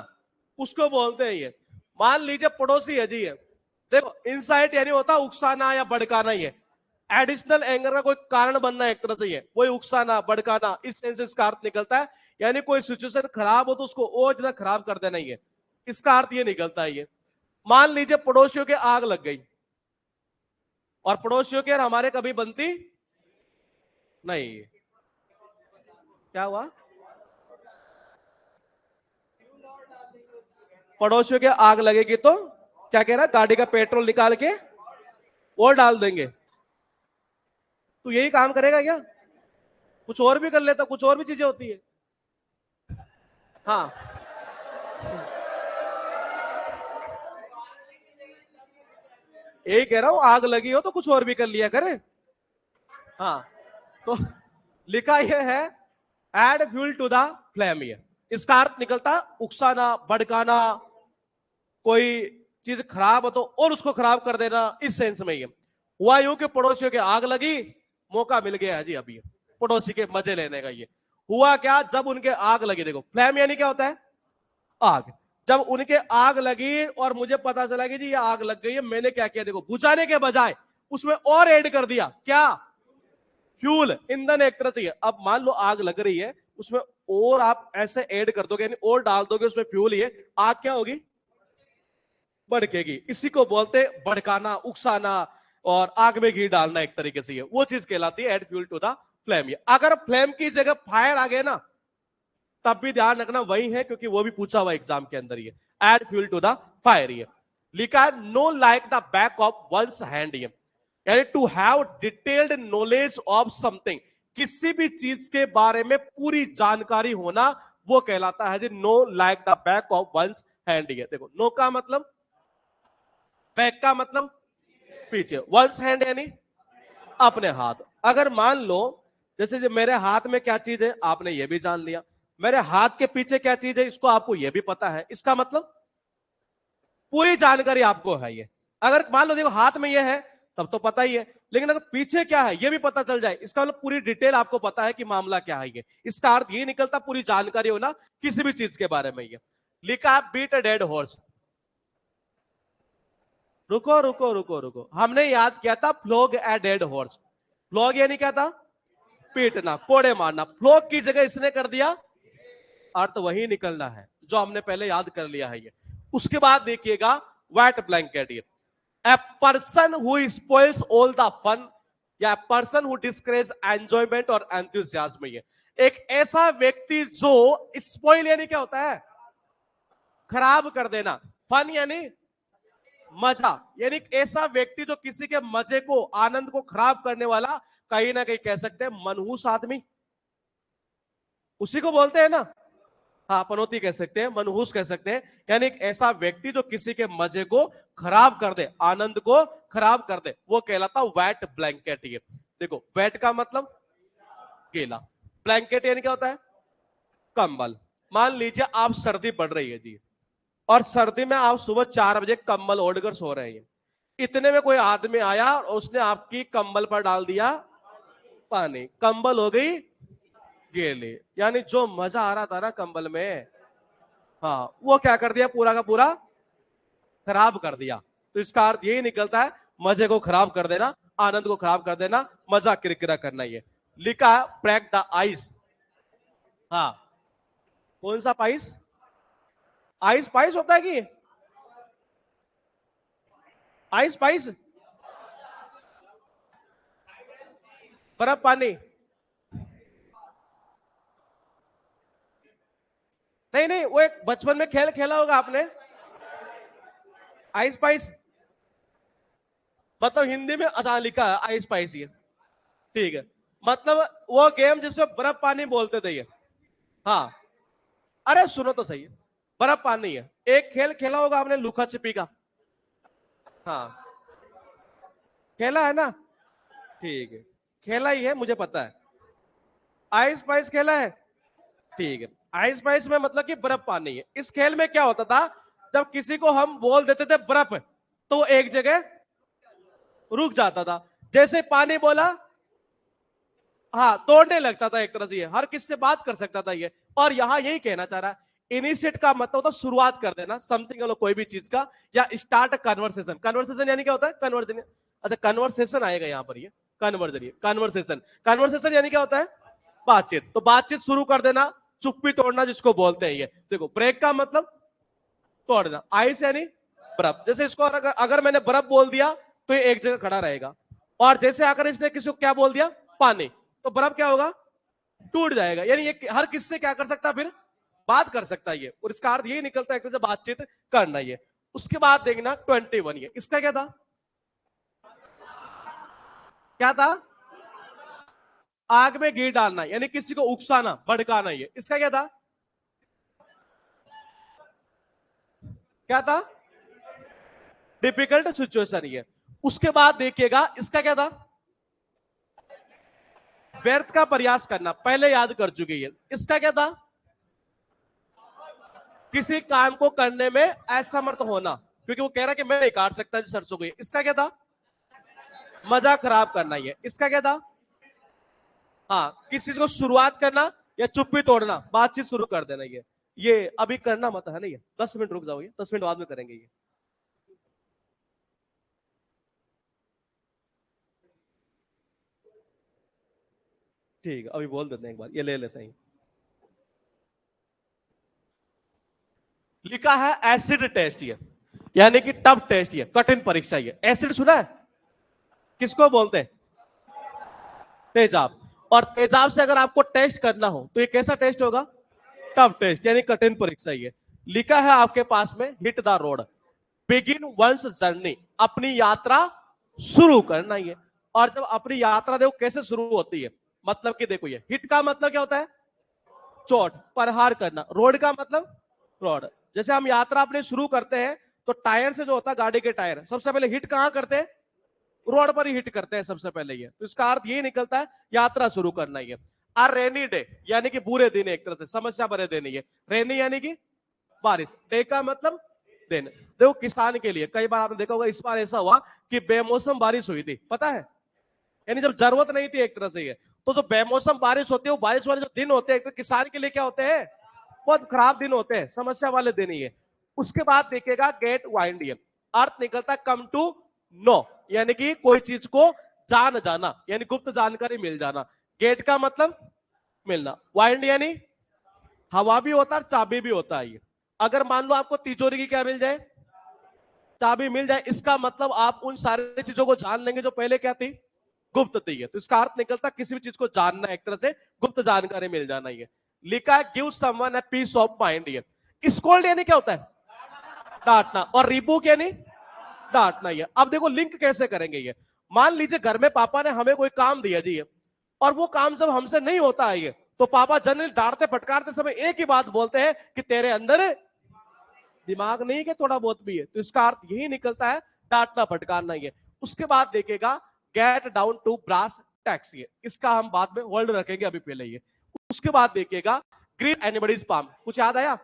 उसको बोलते हैं। ये मान लीजिए पड़ोसी है जी, ये देखो इंसाइट यानी होता उकसाना या भड़काना। ये एडिशनल एंगर का कोई कारण बनना है एक तरह से, ये वही उकसाना भड़काना, इस सेंस इसका अर्थ निकलता है। यानी कोई सिचुएशन खराब हो तो उसको और ज्यादा खराब कर देना, ये इसका अर्थ ये निकलता है। ये मान लीजिए पड़ोसियों के आग लग गई, और पड़ोसियों के और हमारे कभी बनती नहीं, क्या हुआ? पड़ोसियों के आग लगेगी तो क्या कह रहा है? गाड़ी का पेट्रोल निकाल के और डाल देंगे। तो यही काम करेगा क्या? कुछ और भी कर लेता, कुछ और भी चीजें होती है। हाँ यही कह रहा हूं, आग लगी हो तो कुछ और भी कर लिया करे। हाँ तो लिखा यह है add fuel to the flame. ये इसका अर्थ निकलता उकसाना, भड़काना, कोई चीज खराब हो तो और उसको खराब कर देना, इस सेंस में। ये हुआ यूं कि पड़ोसियों के आग लगी, मौका मिल गया है जी अभी पड़ोसी के मजे लेने का। ये हुआ क्या, जब उनके आग लगी, देखो फ्लेम यानी क्या होता है? आग। जब उनके आग लगी और मुझे पता चला कि जी ये आग लग गई है, मैंने क्या किया? देखो बुझाने के बजाय उसमें और ऐड कर दिया, क्या? फ्यूल, ईंधन एक तरह से। अब मान लो आग लग रही है, उसमें और आप ऐसे ऐड कर दोगे, यानी और डाल दोगे उसमें फ्यूल, ये आग क्या होगी? भड़केगी। इसी को बोलते भड़काना, उकसाना और आग में घी डालना एक तरीके से। ये वो चीज कहलाती है add fuel to the flame. ये अगर फ्लेम की जगह फायर आ गए ना, तब भी ध्यान रखना वही है, क्योंकि वो भी पूछा हुआ एग्जाम के अंदर ये add fuel to the fire. ये लिखा है know like the back of one's hand, ये यानी to have detailed knowledge of something, किसी भी चीज के बारे में पूरी जानकारी होना, वो कहलाता है जी know like the back of one's hand. ये देखो, नो का मतलब बैक का मतलब पीछे, वंस हैंड यानी अपने हाथ। अगर मान लो जैसे जो मेरे हाथ में क्या चीज है आपने ये भी जान लिया, मेरे हाथ के पीछे क्या चीज है इसको आपको ये भी पता है, इसका मतलब पूरी जानकारी आपको है ये। अगर मान लो देखो हाथ में ये है तब तो पता ही है, लेकिन अगर पीछे क्या है ये भी पता चल जाए, इसका मतलब पूरी डिटेल आपको पता है कि मामला क्या है ये। इसका अर्थ ये निकलता पूरी जानकारी होना किसी भी चीज के बारे में। ये लिखा है बीट अ डेड हॉर्स। रुको रुको रुको रुको, हमने याद किया था फ्लोग ए डेड हॉर्स। फ्लोग यानी क्या था? पीटना, कोड़े मारना। फ्लोग की जगह इसने कर दिया, अर्थ वही निकलना है जो हमने पहले याद कर लिया है ये। उसके बाद देखिएगा वेट ब्लैंकेट, ये a person who spoils all the fun या पर्सन हु डिस्करेज एंजॉयमेंट और एंथुसियाज्म। ये एक ऐसा व्यक्ति जो स्पॉइल यानी क्या होता है? खराब कर देना। फन यानी मजा, यानी ऐसा व्यक्ति जो किसी के मजे को, आनंद को खराब करने वाला, कहीं ना कहीं कह सकते हैं मनहूस आदमी, उसी को बोलते हैं ना। हाँ, पनौती कह सकते हैं, मनहूस कह सकते हैं, यानी एक ऐसा व्यक्ति जो किसी के मजे को खराब कर दे, आनंद को खराब कर दे, वो कहलाता वेट ब्लैंकेट। ये देखो, वेट का मतलब गीला, ब्लैंकेट यानी क्या होता है? कंबल। मान लीजिए आप सर्दी पड़ रही है जी, और सर्दी में आप सुबह 4 बजे कंबल ओढ़कर सो रहे हैं, इतने में कोई आदमी आया और उसने आपकी कंबल पर डाल दिया पानी, कंबल हो गई गीली, यानी जो मजा आ रहा था ना कंबल में, हाँ, वो क्या कर दिया? पूरा का पूरा खराब कर दिया। तो इसका अर्थ यही निकलता है मजे को खराब कर देना, आनंद को खराब कर देना, मजा किरकिरा करना। ये लिखा है ब्रेक द आइस। हाँ, कौन सा पाइस? आइस पाइस होता है कि आइस पाइस? बर्फ पानी? नहीं नहीं, वो एक बचपन में खेल खेला होगा आपने, आइस पाइस। मतलब हिंदी में अच्छा लिखा है आइस पाइस, ये ठीक है। मतलब वो गेम जिसमें बर्फ पानी बोलते थे ये। हाँ, अरे सुनो तो सही है, बर्फ पानी है। एक खेल खेला होगा आपने लुका छिपी का। हाँ, खेला है ना? ठीक है, खेला ही है, मुझे पता है। आइस पाइस खेला है? ठीक है। आइस पाइस में मतलब कि बर्फ पानी है। इस खेल में क्या होता था, जब किसी को हम बोल देते थे बर्फ, तो वो एक जगह रुक जाता था, जैसे पानी बोला, हाँ, तोड़ने लगता था एक तरह से। ये हर किसी से बात कर सकता था ये। और यहां यही कहना चाह रहा है, इनिशिएट का मतलब होता है शुरुआत कर देना समथिंग, कोई भी चीज का, या स्टार्ट कन्वर्सेशन। कन्वर्सेशन यानी क्या होता है? कन्वर्जन। अच्छा, कन्वर्सेशन आएगा यहां पर, ये कन्वर्जन, ये कन्वर्सेशन। कन्वर्सेशन यानी क्या होता है? बातचीत। तो बातचीत शुरू कर देना, चुप्पी तोड़ना जिसको बोलते हैं ये। देखो, ब्रेक का मतलब तोड़ना, आइस यानी बर्फ। जैसे इसको अगर मैंने बर्फ बोल दिया तो ये एक जगह खड़ा रहेगा, और जैसे आकर इसने किसी को क्या बोल दिया? पानी, तो बर्फ क्या होगा? टूट जाएगा। यानी ये हर किससे क्या कर सकता है? फिर बात कर सकता है ये। और इसका अर्थ यही निकलता है कि बातचीत करना ये। उसके बाद देखना 21, ये इसका क्या था? क्या था? आग में घी डालना, यानी किसी को उकसाना, भड़काना। ये इसका क्या था? क्या था? Difficult situation. ये उसके बाद देखिएगा इसका क्या था? व्यर्थ का प्रयास करना, पहले याद कर चुके हैं। इसका क्या था? किसी काम को करने में असमर्थ होना, क्योंकि वो कह रहा कि मैं नहीं काट सकता सरसों को। इसका क्या था? मजा खराब करना। ये इसका क्या था? हाँ, किसी को शुरुआत करना या चुप्पी तोड़ना, बातचीत शुरू कर देना। ये अभी करना मत है ना, ये 10 मिनट रुक जाओ, ये 10 मिनट बाद में करेंगे ये। ठीक है, अभी बोल देते हैं एक बार, ये ले लेते हैं। लिखा है एसिड टेस्ट, ये यानी कि टफ टेस्ट, ये कठिन परीक्षा। ये एसिड सुना है? किसको बोलते हैं? तेजाब। और तेजाब से अगर आपको टेस्ट करना हो तो ये कैसा टेस्ट होगा? टफ टेस्ट यानी कठिन परीक्षा ही है। लिखा है आपके पास में hit the road, begin one's journey, अपनी यात्रा शुरू करना ही है। और जब अपनी यात्रा देखो कैसे शुरू होती है, मतलब कि देखो ये हिट का मतलब क्या होता है, चोट, प्रहार करना। रोड का मतलब रोड, जैसे हम यात्रा अपनी शुरू करते हैं तो टायर से जो होता है गाड़ी के टायर, सबसे पहले हिट कहां करते हैं, रोड पर ही हिट करते हैं सबसे पहले। ये तो इसका अर्थ यही निकलता है यात्रा शुरू करना ही है। आ रेनी डे यानी कि बुरे दिन, एक तरह से समस्या भरे दिन है। रेनी यानी कि बारिश, डे का मतलब दिन। देखो किसान के लिए कई बार आपने देखा होगा, इस बार ऐसा हुआ कि बेमौसम बारिश हुई थी, पता है, यानी जब जरूरत नहीं थी एक तरह से। ये तो जो बेमौसम बारिश होती है, वो बारिश वाले जो दिन होते हैं, तो किसान के लिए क्या होते हैं, बहुत खराब दिन होते हैं, समस्या वाले दिन ही है। उसके बाद देखिएगा गेट वाइंड, ये अर्थ निकलता है कम टू नो, यानी कि कोई चीज को जान जाना, यानी गुप्त जानकारी मिल जाना। गेट का मतलब मिलना, वाइंड यानी हवा भी होता है, चाबी भी होता है। ये अगर मान लो आपको तिजोरी की क्या मिल जाए, चाबी मिल जाए, इसका मतलब आप उन सारी चीजों को जान लेंगे जो पहले क्या थी, गुप्त थी। है तो इसका अर्थ निकलता किसी भी चीज को जानना, एक तरह से गुप्त जानकारी मिल जाना। ये लिखा है give someone a piece of mind. ये स्कोल्ड यानी क्या होता है, डांटना, और रिबुक यानी डांटना। ये अब देखो लिंक कैसे करेंगे। ये मान लीजिए घर में पापा ने हमें कोई काम दिया जी, और वो काम जब हमसे नहीं होता है, ये तो पापा जनरली डांटते फटकारते समय एक ही बात बोलते हैं कि तेरे अंदर दिमाग नहीं कि थोड़ा बहुत भी है। तो इसका अर्थ यही निकलता है डांटना फटकारना ही है। उसके बाद देखेगा get down to brass tacks, ये इसका हम बाद में वर्ड रखेंगे, अभी पहले ये। उसके बाद देखिएगा ग्रीन एनीबडीज पाम, कुछ याद आया,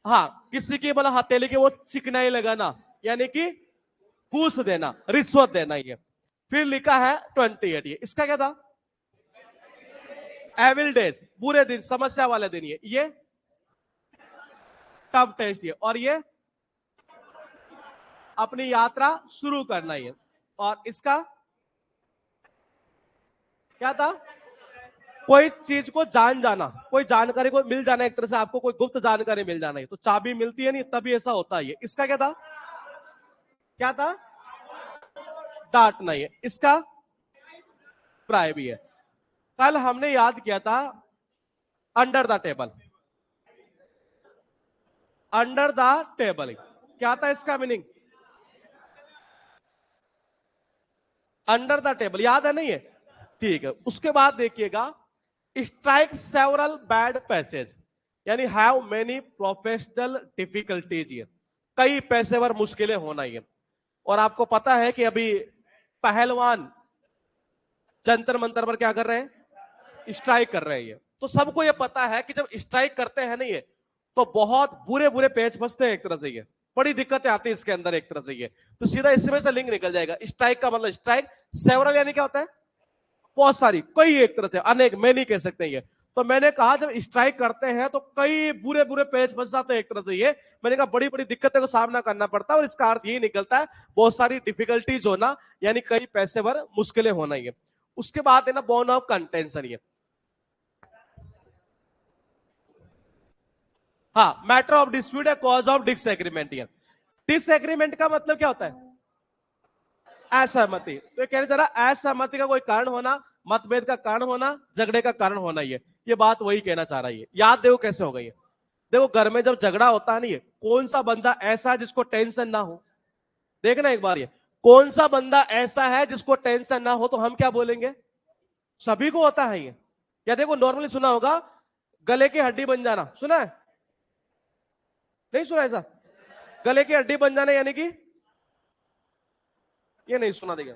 हाँ, किसी की मतलब हथेली के वो चिकनाई लगाना, यानी कि घूस देना, रिश्वत देना। ये फिर लिखा है 28, ये इसका क्या था, एविल डेज, बुरे दिन, समस्या वाले दिन। ये टफ टेस्ट, ये और ये अपनी यात्रा शुरू करना। ये और इसका क्या था, कोई चीज को जान जाना, कोई जानकारी को मिल जाना, एक तरह से आपको कोई गुप्त जानकारी मिल जाना है। तो चाबी मिलती है नहीं तभी ऐसा होता है। इसका क्या था, क्या था, डांटना। है इसका प्राय भी है। कल हमने याद किया था under the table, under the table क्या था इसका मीनिंग, अंडर द टेबल, याद है नहीं है, ठीक है। उसके बाद देखिएगा स्ट्राइक सेवरल बैड पैसेज, यानी हैव मेनी प्रोफेशनल डिफिकल्टीज, ये कई पेशेवर मुश्किलें होना। ये और आपको पता है कि अभी पहलवान जंतर मंतर पर क्या कर रहे हैं, स्ट्राइक कर रहे हैं। तो सबको ये पता है कि जब स्ट्राइक करते हैं नहीं, ये तो बहुत बुरे बुरे पेच फंसते हैं एक तरह से। ये बड़ी दिक्कतें आती है इसके अंदर एक तरह से। ये तो सीधा इसमें से लिंक निकल जाएगा। स्ट्राइक का मतलब स्ट्राइक, सेवरल यानी क्या होता है, बहुत सारी, कई, एक तरह से अनेक, मैनी कह सकते हैं। ये तो मैंने कहा जब स्ट्राइक करते हैं तो कई बुरे बुरे पेच फंस जाते हैं एक तरह से। ये मैंने कहा बड़ी बड़ी दिक्कतों का सामना करना पड़ता है, और इसका अर्थ यही निकलता है बहुत सारी डिफिकल्टीज होना, यानी कई पेशेवर मुश्किलें होना। ये उसके बाद है ना बोन ऑफ कंटेंशन, ये हाँ, मैटर ऑफ डिस्प्यूट है, कॉज ऑफ डिसएग्रीमेंट। ये डिसएग्रीमेंट का मतलब क्या होता है, असहमति। तो कह रहे जरा असहमति का कोई कारण होना, मतभेद का कारण होना, झगड़े का कारण होना। ये बात वही कहना चाह रहा है। याद देखो कैसे हो गई है। देखो घर में जब झगड़ा होता है नहीं, कौन सा बंदा ऐसा है जिसको टेंशन ना हो, देखना एक बार, ये कौन सा बंदा ऐसा है जिसको टेंशन ना हो, तो हम क्या बोलेंगे, सभी को होता है ये। या देखो नॉर्मली सुना होगा गले की हड्डी बन जाना, सुना है, नहीं सुना ऐसा, गले की हड्डी बन जाना यानी कि, ये नहीं सुना देगा,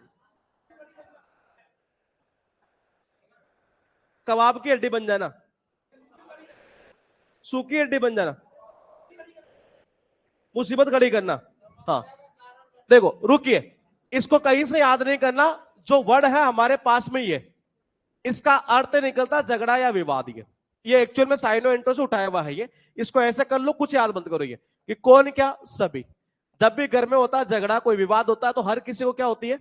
कबाब की हड्डी बन जाना, सूखी हड्डी बन जाना, मुसीबत खड़ी करना। हाँ देखो रुकिए, इसको कहीं से याद नहीं करना, जो वर्ड है हमारे पास में ही है, इसका अर्थ निकलता झगड़ा या विवाद। ये एक्चुअल में साइनो इंट्रो से उठाया हुआ है। ये इसको ऐसे कर लो, कुछ याद मत करो। ये कि कौन क्या सभी, जब भी घर में होता है झगड़ा, कोई विवाद होता है, तो हर किसी को क्या होती है,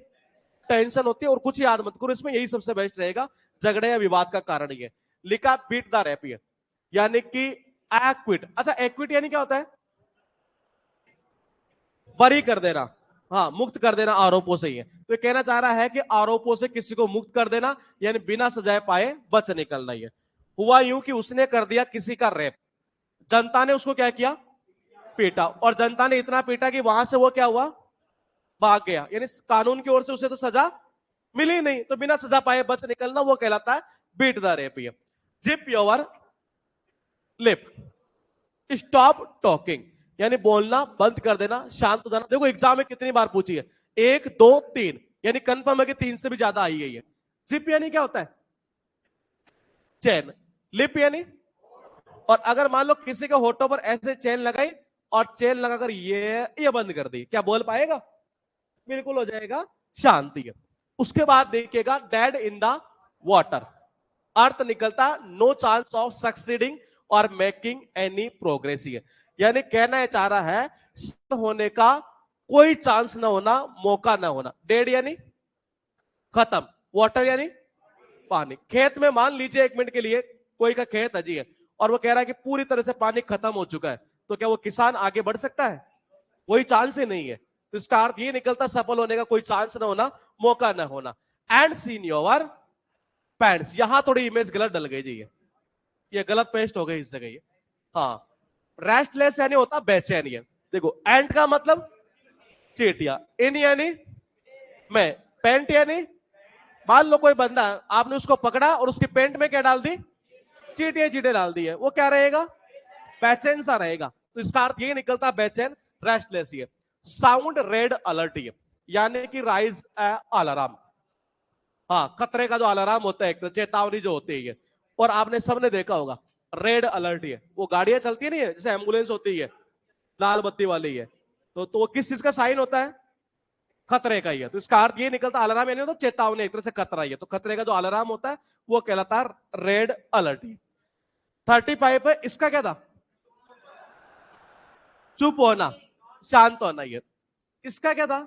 टेंशन होती है। और कुछ याद मत करो इसमें, यही सबसे बेस्ट रहेगा, झगड़े या विवाद का कारण। ये लिखा बीट द रैपियर, यानी कि एक्विट। अच्छा एक्विट यानी क्या होता है, बरी कर देना, हाँ मुक्त कर देना आरोपों से। ही है तो ये कहना चाह रहा है कि आरोपों से किसी को मुक्त कर देना, यानी बिना सजाए पाए बच निकलना। ही है हुआ यूं कि उसने कर दिया किसी का रेप, जनता ने उसको क्या किया, पीटा, और जनता ने इतना पीटा कि वहां से वो क्या हुआ, भाग गया, यानी कानून की ओर से उसे तो सजा मिली नहीं, तो बिना सजा पाए बच निकलना वो कहलाता है beat the rap. Zip your lip, stop talking, यानी बोलना बंद कर देना, शांत हो जाना। देखो एग्जाम में कितनी बार पूछी है, 1 2 3, यानी कंफर्म है कि 3 से भी ज्यादा आई है ये। जिप यानी क्या होता है, चैन, लिप यानी, और अगर मान लो किसी के होठों पर ऐसे चैन लगाई और चैन लगाकर ये बंद कर दी, क्या बोल पाएगा, बिल्कुल हो जाएगा शांति। उसके बाद देखिएगा डेड इन द वाटर, अर्थ निकलता नो चांस ऑफ सक्सीडिंग और मेकिंग एनी प्रोग्रेस, यानी कहना चाह रहा है होने का कोई चांस ना होना, मौका ना होना। डेड यानी खत्म, वाटर यानी पानी। खेत में मान लीजिए 1 मिनट के लिए कोई का खेत अजी है और वो कह रहा है कि पूरी तरह से पानी खत्म हो चुका है, तो क्या वो किसान आगे बढ़ सकता है, कोई चांस ही नहीं है। तो इसका अर्थ ये निकलता सफल होने का कोई चांस ना होना, मौका ना होना। एंड सीन योर पैंट्स, यहां थोड़ी इमेज गलत डल गई जी, ये गलत पेस्ट हो गई इस जगह ये। हाँ, रेस्टलेस यानी होता बेचैन, ये देखो एंड का मतलब चीटियां, इन यानी मैं, पेंट यानी मान लो कोई बंदा आपने उसको पकड़ा और उसकी पेंट में क्या डाल दी, चीटियां चीटे डाल दी है, वो क्या रहेगा, बेचैन सा रहेगा। तो इसका अर्थ ये निकलता बेचैन, रेस्टलेस। ये साउंड रेड अलर्ट, यानी कि राइज अलार्म, हाँ खतरे का जो अलार्म होता है, एक चेतावनी जो होती है। और आपने सबने देखा होगा रेड अलर्ट, ये वो गाड़ियां चलती नहीं है जैसे एम्बुलेंस होती है लाल बत्ती वाली है, तो वो किस चीज का साइन होता है, खतरे का ही है। तो इसका अर्थ ये निकलता अलार्म यानी तो चेतावनी, एक तरह से खतरा ही है, तो खतरे का जो अलार्म होता है वो कहलाता है रेड अलर्ट। 35 है, इसका क्या था, चुप होना, शांत होना। ये इसका क्या था,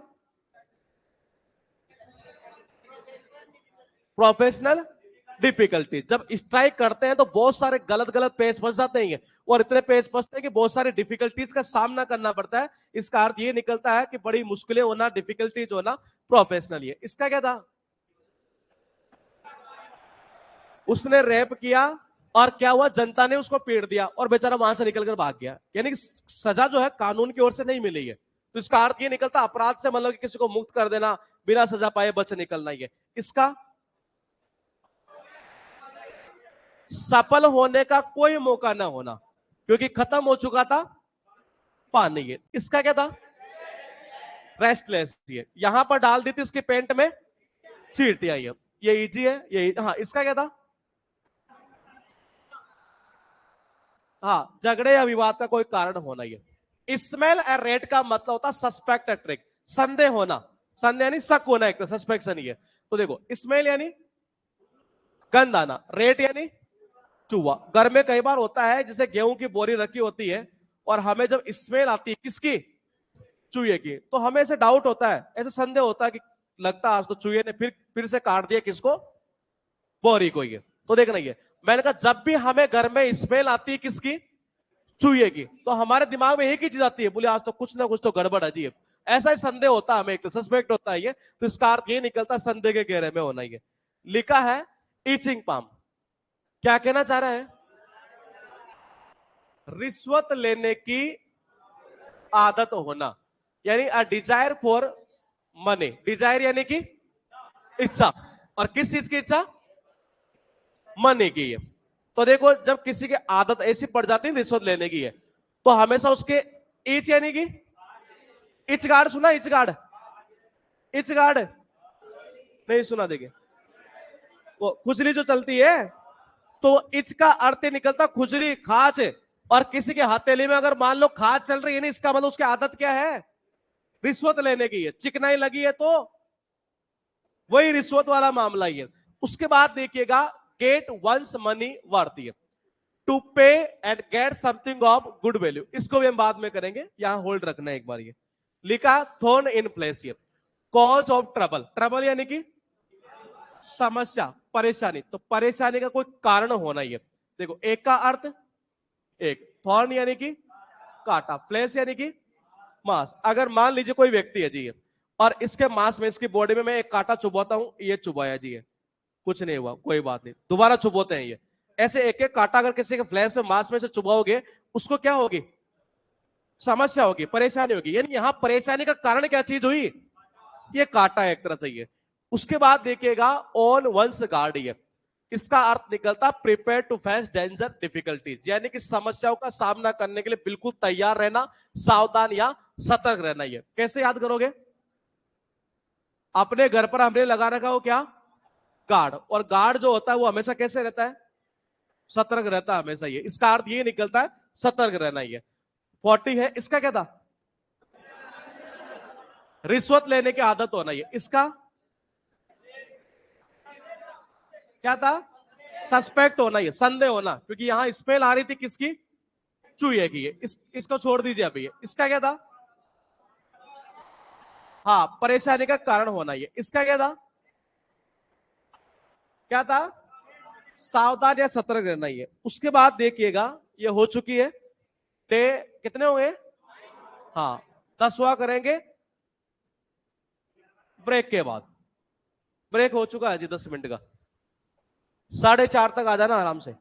प्रोफेशनल डिफिकल्टी। जब स्ट्राइक करते हैं तो बहुत सारे गलत गलत पेज फंस जाते हैं और इतने पेज फंसते हैं कि बहुत सारी डिफिकल्टीज का सामना करना पड़ता है। इसका अर्थ ये निकलता है कि बड़ी मुश्किलें होना, डिफिकल्टीज होना प्रोफेशनल। ये इसका क्या था, उसने रेप किया और क्या हुआ, जनता ने उसको पीट दिया और बेचारा वहां से निकलकर भाग गया, यानी कि सजा जो है कानून की ओर से नहीं मिली है। तो इसका अर्थ ये निकलता अपराध से मतलब कि किसी को मुक्त कर देना, बिना सजा पाए बच निकलना। ये इसका सफल होने का कोई मौका ना होना, क्योंकि खत्म हो चुका था पानी। ये इसका क्या था, रेस्टलेस। ये यहां पर डाल दी थी उसकी पेंट में चींटियां। ये इजी है, ये हाँ। इसका क्या था, हाँ झगड़े या विवाद का कोई कारण होना। ये स्मेल ए रेड का मतलब होता सस्पेक्ट ट्रिक, संदेह होना, संदेह यानी शक होना, एक सस्पेक्शन ही है। तो देखो स्मेल यानी गंध आना, रेड यानी चूहा। घर में कई बार होता है जैसे गेहूं की बोरी रखी होती है और हमें जब स्मेल आती है किसकी, चूहे की, तो हमें ऐसे डाउट होता है, ऐसे संदेह होता है कि लगता है आज तो चूहे ने फिर से काट दिया किसको, बोरी को। ये तो देखना, ये मैंने कहा जब भी हमें घर में स्मेल आती है किसकी, चूहे की, तो हमारे दिमाग में एक ही चीज आती है, बोले आज तो कुछ ना कुछ तो गड़बड़ है जी। ऐसा ही संदेह होता है हमें, एक तो सस्पेक्ट होता है ये। तो इसका अर्थ ये निकलता संदेह के घेरे में होना। ये लिखा है ईचिंग पाम, क्या कहना चाह रहा है, रिश्वत लेने की आदत होना, यानी a desire for money. Desire यानी कि इच्छा, और किस चीज की इच्छा, मनी की है। तो देखो जब किसी की आदत ऐसी पड़ जाती है रिश्वत लेने की है, तो हमेशा उसके इच यानी कि इच गार्ड, सुना इच गार्ड, इच गार्ड नहीं सुना, देखिए वो खुजली जो चलती है, तो इच का अर्थ निकलता खुजली, खाज। और किसी के हथेली में अगर मान लो खाज चल रही है ना, इसका मतलब उसकी आदत क्या है, रिश्वत लेने की है। चिकनाई लगी है तो वही रिश्वत वाला मामला ही है। उसके बाद देखिएगा get one's money worth, to pay and get something of good value, इसको भी हम बाद में करेंगे, यहां होल्ड रखना है एक बार। ये लिखा थोर्न इन प्लेस, ये कॉज ऑफ ट्रबल, ट्रबल यानी कि समस्या, परेशानी, तो परेशानी का कोई कारण होना। ही है देखो, एक का अर्थ, एक थॉर्न यानी कि कांटा, फ्लेश यानी कि मांस। अगर मान लीजिए कोई व्यक्ति है जी और इसके मांस में, इसकी बॉडी में मैं एक कांटा चुभाता हूं, ये चुभाया जी है, कुछ नहीं हुआ, कोई बात नहीं, दोबारा चुभोते हैं ये, ऐसे एक एक कांटा अगर किसी के फ्लैश में मांस में से चुभाओगे, उसको क्या होगी? समस्या होगी, परेशानी होगी। यानी यहां परेशानी का कारण क्या चीज हुई? ये कांटा है एक तरह से ये। उसके बाद देखिएगा ऑन वंस गार्ड, ये इसका अर्थ निकलता prepare to face danger difficulties, यानी कि समस्याओं का सामना करने के लिए बिल्कुल तैयार रहना, सावधान या सतर्क रहना। ये कैसे याद करोगे? अपने घर पर हमने लगा रखा हो क्या? गार्ड। और गार्ड जो होता है वो हमेशा कैसे रहता है? सतर्क रहता है हमेशा। ये इसका अर्थ ये निकलता है सतर्क रहना। ये 40 है, इसका क्या था? रिश्वत लेने की आदत होना। ये इसका क्या था? सस्पेक्ट होना, ये संदेह होना, क्योंकि यहां स्मेल आ रही थी किसकी? चूहे की। ये इसको छोड़ दीजिए अभी। ये इसका क्या था? हाँ, परेशानी का कारण होना। ये इसका क्या था? क्या था? सावधान या सतर्क रहना। ये उसके बाद देखिएगा ये हो चुकी है। डे कितने हुए? हाँ, 10वां करेंगे ब्रेक के बाद। ब्रेक हो चुका है जी 10 मिनट का। 4:30 तक आ जाना आराम से।